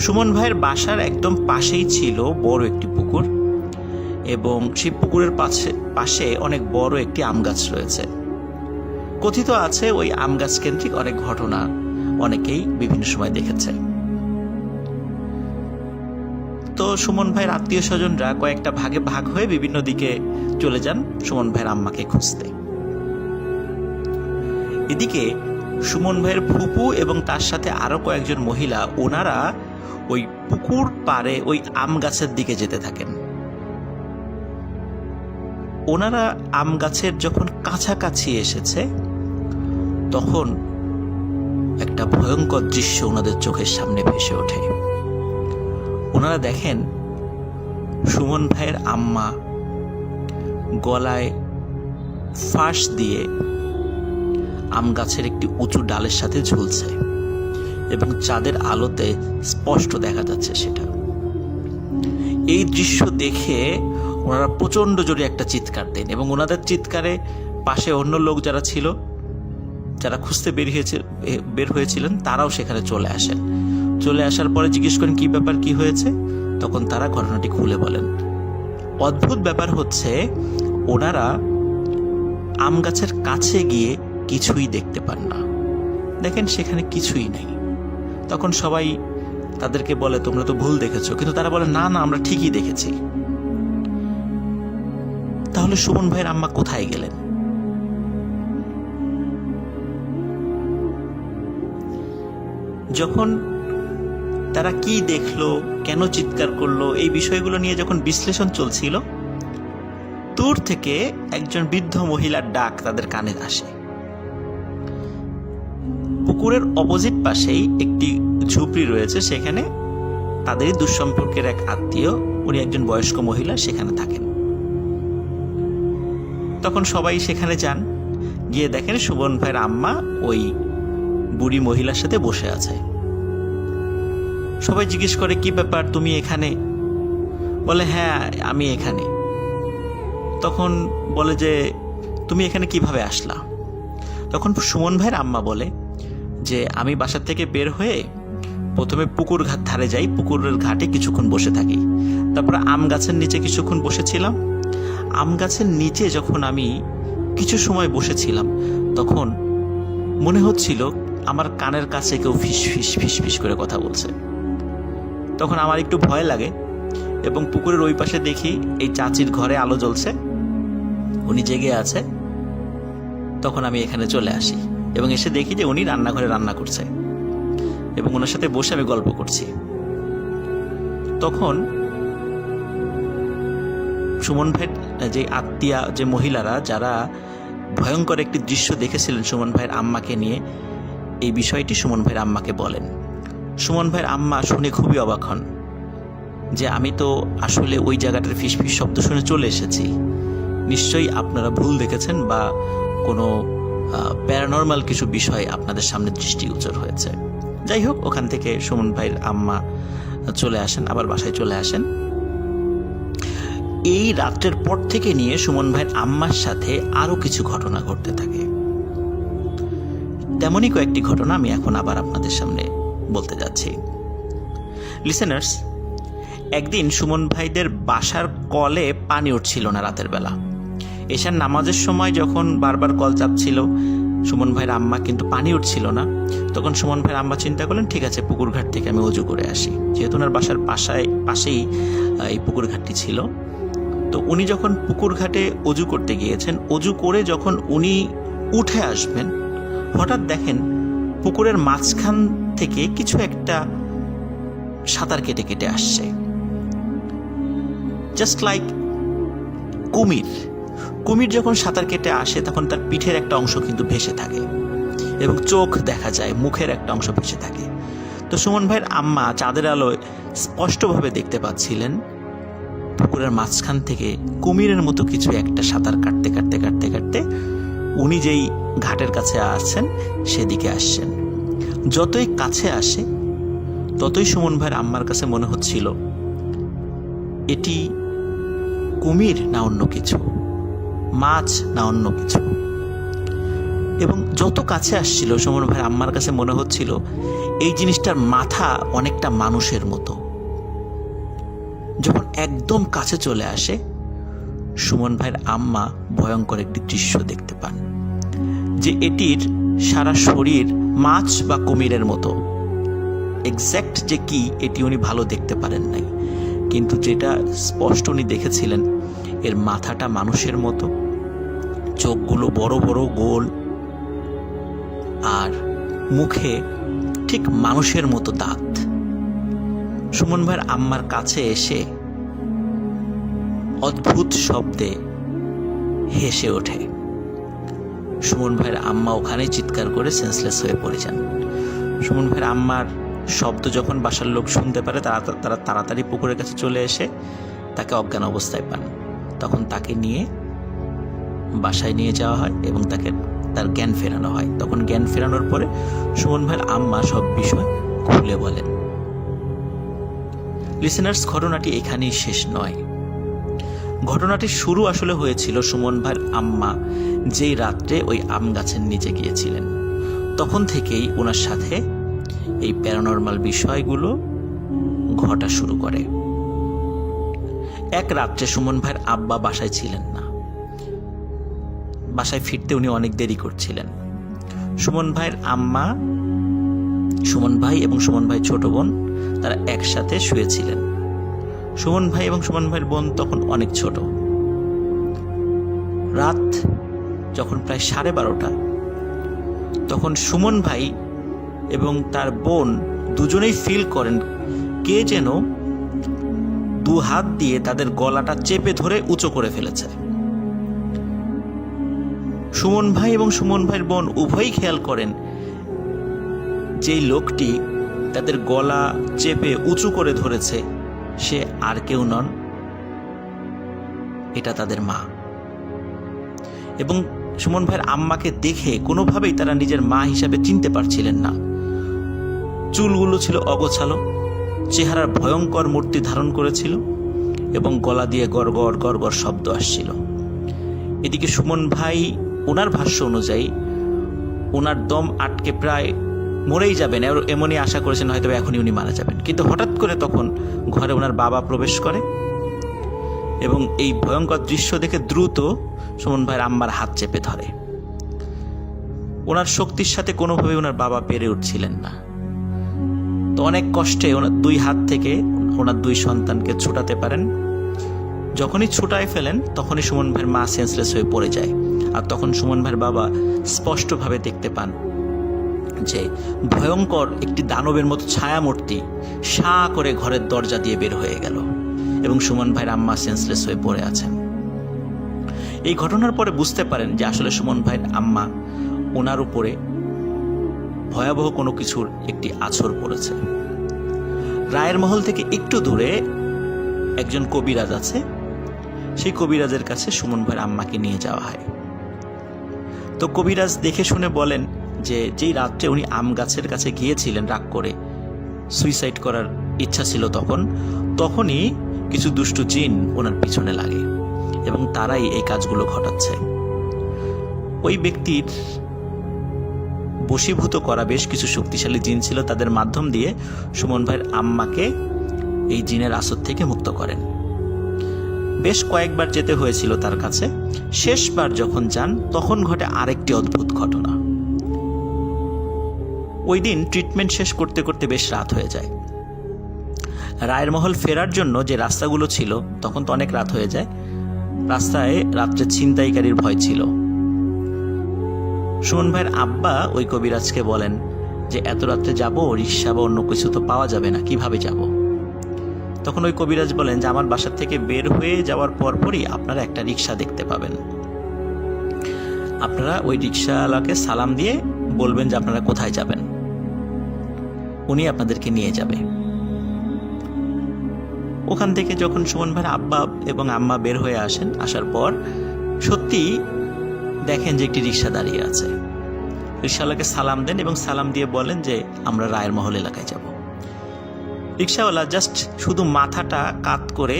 সুমন ভাইয়ের বাসার একদম পাশেই ছিল বড় একটি পুকুর এবং সেই পুকুরের পাশে অনেক বড় একটি আম গাছ রয়েছে। কথিত আছে ওই আম গাছ কেন্দ্রিক অনেক ঘটনা অনেকেই বিভিন্ন সময় দেখেছে। তো সুমন ভাইয়ের আত্মীয় স্বজনরা কয়েকটা ভাগে ভাগ হয়ে বিভিন্ন দিকে চলে যান সুমন ভাইয়ের আম্মাকে খুঁজতে। এদিকে সুমন ভাইয়ের ফুপু এবং তার সাথে আরো কয়েকজন মহিলা ওনারা ওই পুকুর পাড়ে ওই আম গাছের দিকে যেতে থাকেন। ওনারা আম গাছের যখন কাছাকাছি এসেছে তখন একটা ভয়ঙ্কর দৃশ্য ওনাদের চোখের সামনে ভেসে ওঠে। ওনারা দেখেন সুমন ভাইয়ের আম্মা গলায় ফাঁস দিয়ে আম গাছের একটি উঁচু ডালের সাথে ঝুলছে এবং চাঁদের আলোতে স্পষ্ট দেখা যাচ্ছে সেটা। এই দৃশ্য দেখে ওনারা প্রচন্ড জোরে একটা চিৎকার দেন এবং ওনাদের চিৎকারে পাশে অন্য লোক যারা ছিল, যারা খুঁজতে বের হয়েছিলেন তারাও সেখানে চলে আসেন। চলে আসার পরে জিজ্ঞেস করেন কি ব্যাপার, কি হয়েছে। তখন তারা ঘটনাটি খুলে বলেন। অদ্ভুত ব্যাপার হচ্ছে ওনারা আম গাছের কাছে গিয়ে কিছুই দেখতে পান না, দেখেন সেখানে কিছুই নেই। তখন সবাই তাদেরকে বলে তোমরা তো ভুল দেখেছো, কিন্তু তারা বলে না না আমরা ঠিকই দেখেছি। তাহলে সুমন ভাইয়ের আম্মা কোথায় গেলেন? যখন তারা কি দেখলো, কেন চিৎকার করলো, এই বিষয়গুলো নিয়ে যখন বিশ্লেষণ চলছিল, দূর থেকে একজন বৃদ্ধ মহিলার ডাক তাদের কানে আসে। পুকুরের অপোজিট পাশেই একটি ঝুপড়ি রয়েছে, সেখানে তাদেরই দুঃসম্পর্কের এক আত্মীয়, উনি একজন বয়স্ক মহিলা সেখানে থাকেন। তখন সবাই সেখানে যান, গিয়ে দেখেন সুমন ভাইয়ের আম্মা ওই বুড়ি মহিলার সাথে বসে আছে। সবাই জিজ্ঞেস করে কি ব্যাপার, তুমি এখানে? বলে হ্যাঁ আমি এখানে। তখন বলে যে তুমি এখানে কিভাবে আসলা? তখন সুমন ভাইয়ের আম্মা বলে যে আমি বাসা থেকে বের হয়ে প্রথমে পুকুর ঘাট ধারে যাই, পুকুরের ঘাটে কিছুক্ষণ বসে থাকি, তারপরে আম গাছের নিচে কিছুক্ষণ বসেছিলাম। আম গাছের নিচে যখন আমি কিছু সময় বসেছিলাম তখন মনে হচ্ছিল আমার কানের কাছে কেউ ফিস ফিস ফিস ফিস করে কথা বলছে। তখন আমার একটু ভয় লাগে এবং পুকুরের ওই পাশে দেখি এই চাচির ঘরে আলো জ্বলছে, উনি জেগে আছে। তখন আমি এখানে চলে আসি এবং এসে দেখি যে উনি রান্নাঘরে রান্না করছে এবং ওনার সাথে বসে আমি গল্প করছি। তখন সুমন ভাইয়ের যে আত্মীয়া, যে মহিলারা যারা ভয়ঙ্কর একটি দৃশ্য দেখেছিলেন সুমন ভাইয়ের আম্মাকে নিয়ে, এই বিষয়টি সুমন ভাইয়ের আম্মাকে বলেন। সুমন ভাইয়ের আম্মা শুনে খুবই অবাক হন যে আমি তো আসলে ওই জায়গাটার ফিসফিস শব্দ শুনে চলে এসেছি, নিশ্চয়ই আপনারা ভুল দেখেছেন বা কোনো প্যারানর্মাল কিছু বিষয় আপনাদের সামনে দৃষ্টিগোচর হয়েছে। যাই হোক, ওখান থেকে সুমন ভাইয়ের আম্মা চলে আসেন, আবার বাসায় চলে আসেন। এই রাত্রের পর থেকে নিয়ে সুমন ভাইয়ের আম্মার সাথে আরো কিছু ঘটনা ঘটতে থাকে। তেমনই কয়েকটি ঘটনা আমি এখন আবার আপনাদের সামনে বলতে যাচ্ছি। লিসেনার্স, একদিন সুমন ভাইদের বাসার কলে পানি উঠছিল না রাতের বেলা। এশার নামাজের সময় যখন বারবার কল চাপছিল সুমন ভাইয়ের আম্মা, কিন্তু পানি উঠছিল না। তখন সুমন ভাইয়ের আম্মা চিন্তা করলেন ঠিক আছে পুকুর ঘাট থেকে আমি অজু করে আসি, যেহেতু ওনার বাসার পাশেই এই পুকুর ঘাটটি ছিল। তো উনি যখন পুকুর ঘাটে অজু করতে গিয়েছেন, অজু করে যখন উনি উঠে আসবেন, হঠাৎ দেখেন পুকুরের মাঝখান থেকে কিছু একটা সাঁতার কেটে কেটে আসছে, জাস্ট লাইক কুমির। কুমির যখন সাঁতার কেটে আসে তখন তার পিঠের একটা অংশ কিন্তু ভেসে থাকে এবং চোখ দেখা যায়, মুখের একটা অংশ ভেসে থাকে। তো সুমন ভাইয়ের আম্মা চাঁদের আলোয় স্পষ্টভাবে দেখতে পাচ্ছিলেন পুকুরের মাঝখান থেকে কুমিরের মতো কিছু একটা সাঁতার কাটতে কাটতে কাটতে কাটতে উনি যেই ঘাটের কাছে আসছেন সেদিকে আসছেন। যতই কাছে আসে ততই সুমন ভাইয়ের আম্মার কাছে মনে হচ্ছিল এটি কুমির না অন্য কিছু, মাছ না অন্য কিছু। এবং যত কাছে আসছিল সুমন ভাইয়ের আম্মার কাছে মনে হচ্ছিল এই জিনিসটার মাথা অনেকটা মানুষের মতো। যখন একদম কাছে চলে আসে সুমন ভাইয়ের আম্মা ভয়ঙ্কর একটি দৃশ্য দেখতে পান, যে এটির সারা শরীর মাছ বা কুমিরের মতো। এক্স্যাক্ট যে কি এটি উনি ভালো দেখতে পারেন নাই, কিন্তু যেটা স্পষ্ট উনি দেখেছিলেন এর মাথাটা মানুষের মতো, চোখগুলো বড় বড় গোল, আর মুখে ঠিক মানুষের মতো দাঁত। সুমন ভাইয়ের আম্মার কাছে এসে অদ্ভুত শব্দে হেসে ওঠে। সুমন ভাইয়ের আম্মা ওখানে চিৎকার করে সেন্সলেস হয়ে পড়ে যান। সুমন ভাইয়ের আম্মার শব্দ যখন বাসার লোক শুনতে পারে তারা তাড়াতাড়ি পুকুরের কাছে চলে এসে তাকে অজ্ঞান অবস্থায় পান। তখন তাকে নিয়ে বাসায় নিয়ে যাওয়া হয় এবং তার জ্ঞান ফেরানো হয়। তখন জ্ঞান ফেরানোর পরে সুমন ভাইয়ের আম্মা সব বিষয় খুলে বলেন। লিসেনার্স, ঘটনাটি এখানেই শেষ নয়। ঘটনাটির শুরু আসলে হয়েছিল সুমন ভাইয়ের আম্মা যেই রাত্রে ওই আম গাছের নিচে গিয়েছিলেন, তখন থেকেই ওনার সাথে এই প্যারানরমাল বিষয়গুলো ঘটা শুরু করে। এক রাত্রে সুমন ভাইয়ের আব্বা বাসায় ছিলেন না, বাসায় ফিরতে উনি অনেক দেরি করছিলেন। সুমন ভাইয়ের আম্মা, সুমন ভাই এবং সুমন ভাই ছোট বোন তারা একসাথে শুয়েছিলেন। সুমন ভাই এবং সুমন ভাইয়ের বোন তখন অনেক ছোট। রাত যখন প্রায় 12:30, তখন সুমন ভাই এবং তার বোন দুজনেই ফিল করেন কে যেন দু হাত দিয়ে তাদের গলাটা চেপে ধরে উঁচু করে ফেলেছে। সুমন ভাই এবং সুমন ভাইয়ের বোন উভয়ই খেয়াল করেন যেই লোকটি তাদের গলা চেপে উঁচু করে ধরেছে সে আর কেউ নন, এটা তাদের মা। এবং সুমন ভাইয়ের আম্মাকে দেখে কোনোভাবেই তারা নিজের মা হিসাবে চিনতে পারছিলেন না। চুলগুলো ছিল অগোছালো, চেহারার ভয়ঙ্কর মূর্তি ধারণ করেছিল এবং গলা দিয়ে গড়গড় গড়গড় শব্দ আসছিল। এদিকে সুমন ভাই ওনার ভাষ্য অনুযায়ী ওনার দম আটকে প্রায় মরেই যাবেন এমনই আশা করেছেন, হয়তো এখনই উনি মারা যাবেন। কিন্তু হঠাৎ করে তখন ঘরে ওনার বাবা প্রবেশ করে এবং এই ভয়ঙ্কর দৃশ্য দেখে দ্রুত সুমন ভাইয়ের আম্মার হাত চেপে ধরে। ওনার শক্তির সাথে কোনোভাবে ওনার বাবা পেরে উঠছিলেন না, তো অনেক কষ্টে ওনার দুই হাত থেকে ওনার দুই সন্তানকে ছুটাতে পারেন। যখনই ছুটায় ফেলেন তখনই সুমন ভাইয়ের মা সেন্সলেস হয়ে পড়ে যায়। আর তখন সুমন ভাইয়ের বাবা স্পষ্টভাবে দেখতে পান যে ভয়ঙ্কর একটি দানবের মতো ছায়ামূর্তি শাঁ করে ঘরের দরজা দিয়ে বের হয়ে গেল এবং সুমন ভাইয়ের আম্মা সেন্সলেস হয়ে পড়ে আছেন। এই ঘটনার পরে বুঝতে পারেন যে আসলে সুমন ভাইয়ের আম্মা ওনার উপরে ভয়াবহ কোনো কিছুর একটি আছর পড়েছে। রায়ের মহল থেকে একটু দূরে একজন কবিরাজ আছে, সেই কবিরাজের কাছে সুমন ভাইয়ের আম্মাকে নিয়ে যাওয়া হয়। তো কবিরাজ দেখে শুনে বলেন যে যেই রাত্রে উনি আম গাছের কাছে গিয়েছিলেন রাগ করে, সুইসাইড করার ইচ্ছা ছিল তখনই কিছু দুষ্টু জিন ওনার পিছনে লাগে এবং তারাই এই কাজগুলো ঘটাচ্ছে। ওই ব্যক্তির বশীভূত করা বেশ কিছু শক্তিশালী জিন ছিল, তাদের মাধ্যম দিয়ে সুমন ভাইয়ের আম্মাকে এই জিনের আসর থেকে মুক্ত করেন। বেশ কয়েকবার যেতে হয়েছিল তার কাছে। শেষবার যখন যান তখন ঘটে আরেকটি অদ্ভুত ঘটনা। ওই দিন ট্রিটমেন্ট শেষ করতে করতে বেশ রাত হয়ে যায়। রায়ের মহল ফেরার জন্য যে রাস্তাগুলো ছিল তখন তো অনেক রাত হয়ে যায়, রাস্তায় রাত্রে ছিনতাইকারীর ভয় ছিল। সুমন ভাইয়ের আব্বা ওই কবিরাজকে বলেন যে এত রাত্রে যাব, রিক্সা বা অন্য কিছু তো পাওয়া যাবে না, কিভাবে যাব? তখন ওই কবিরাজ বলেন যে আমার বাসা থেকে বের হয়ে যাওয়ার পরপরই আপনারা একটা রিক্সা দেখতে পাবেন। আপনারা ওই রিক্সাওয়ালাকে সালাম দিয়ে বলবেন যে আপনারা কোথায় যাবেন, উনি আপনাদেরকে নিয়ে যাবে। ওখান থেকে যখন সুমন ভাইয়ের আব্বা এবং আম্মা বের হয়ে আসেন, আসার পর সত্যি দেখেন যে একটি রিক্সা দাঁড়িয়ে আছে। রিক্সাওয়ালাকে সালাম দেন এবং সালাম দিয়ে বলেন যে আমরা রায়ের মহল এলাকায় যাব। রিক্সাওয়ালা জাস্ট শুধু মাথাটা কাত করে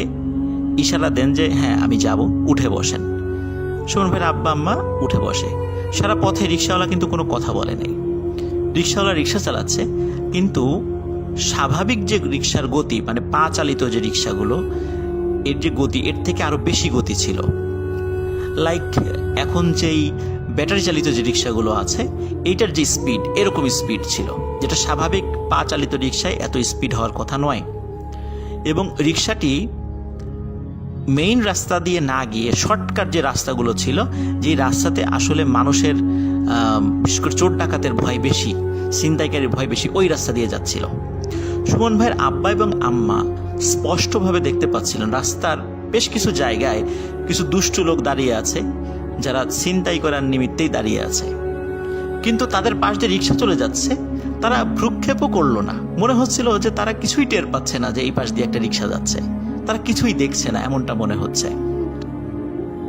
ইশারা দেন যে হ্যাঁ আমি যাব, উঠে বসেন। সুমন ভাইয়ের আব্বা আম্মা উঠে বসে। সারা পথে রিক্সাওয়ালা কিন্তু কোনো কথা বলে নেই। রিক্সাওয়ালা রিক্সা চালাচ্ছে, কিন্তু স্বাভাবিক যে রিক্সার গতি, মানে পা চালিত যে রিক্সাগুলো, এর যে গতি এর থেকে আরো বেশি গতি ছিল। লাইক এখন যেই ব্যাটারি চালিত যে রিক্সাগুলো আছে এইটার যে স্পিড, এরকম স্পিড ছিল, যেটা স্বাভাবিক পা চালিত রিক্সায় এত স্পিড হওয়ার কথা নয়। এবং রিক্সাটি মেইন রাস্তা দিয়ে না গিয়ে শর্টকাট যে রাস্তাগুলো ছিল, যে রাস্তাতে আসলে মানুষের বিশেষ করে চোর ডাকাতের ভয় বেশি, ছিনতাইকারীর ভয় বেশি, ওই রাস্তা দিয়ে যাচ্ছিল। সুমন ভাইয়ের আব্বা এবং আম্মা স্পষ্টভাবে দেখতে পাচ্ছিলেন রাস্তার বেশ কিছু জায়গায় কিছু দুষ্টু লোক দাঁড়িয়ে আছে, যারা ছিনতাই করার নিমিত্তেই দাঁড়িয়ে আছে। কিন্তু তাদের পাশ দিয়ে রিক্সা চলে যাচ্ছে, তারা ভ্রুক্ষেপও করলো না। মনে হচ্ছিল যে তারা কিছুই টের পাচ্ছে না যে এই পাশ দিয়ে একটা রিক্সা যাচ্ছে, তারা কিছুই দেখছে না, এমনটা মনে হচ্ছে।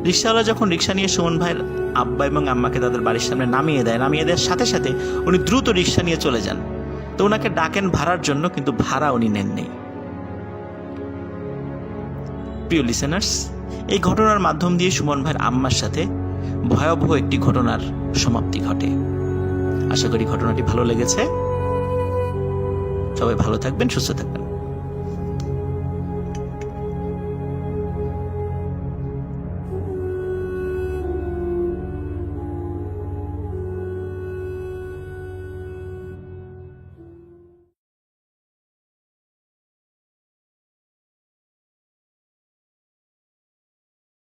রিক্সাওয়ালা যখন রিক্সা নিয়ে সুমন ভাইয়ের আব্বা এবং আম্মাকে তাদের বাড়ির সামনে নামিয়ে দেওয়ার সাথে সাথে উনি দ্রুত রিক্সা নিয়ে চলে যান। তো ওনাকে ডাকেন ভাড়ার জন্য, কিন্তু ভাড়া উনি নেননি। প্রিয় লিসেনার্স, এই ঘটনার মাধ্যম দিয়ে সুমন ভাইয়ের আম্মার সাথে ভয়াবহ একটি ঘটনার সমাপ্তি ঘটে। আশা করি ঘটনাটি ভালো লেগেছে। সবাই ভালো থাকবেন, সুস্থ থাকবেন।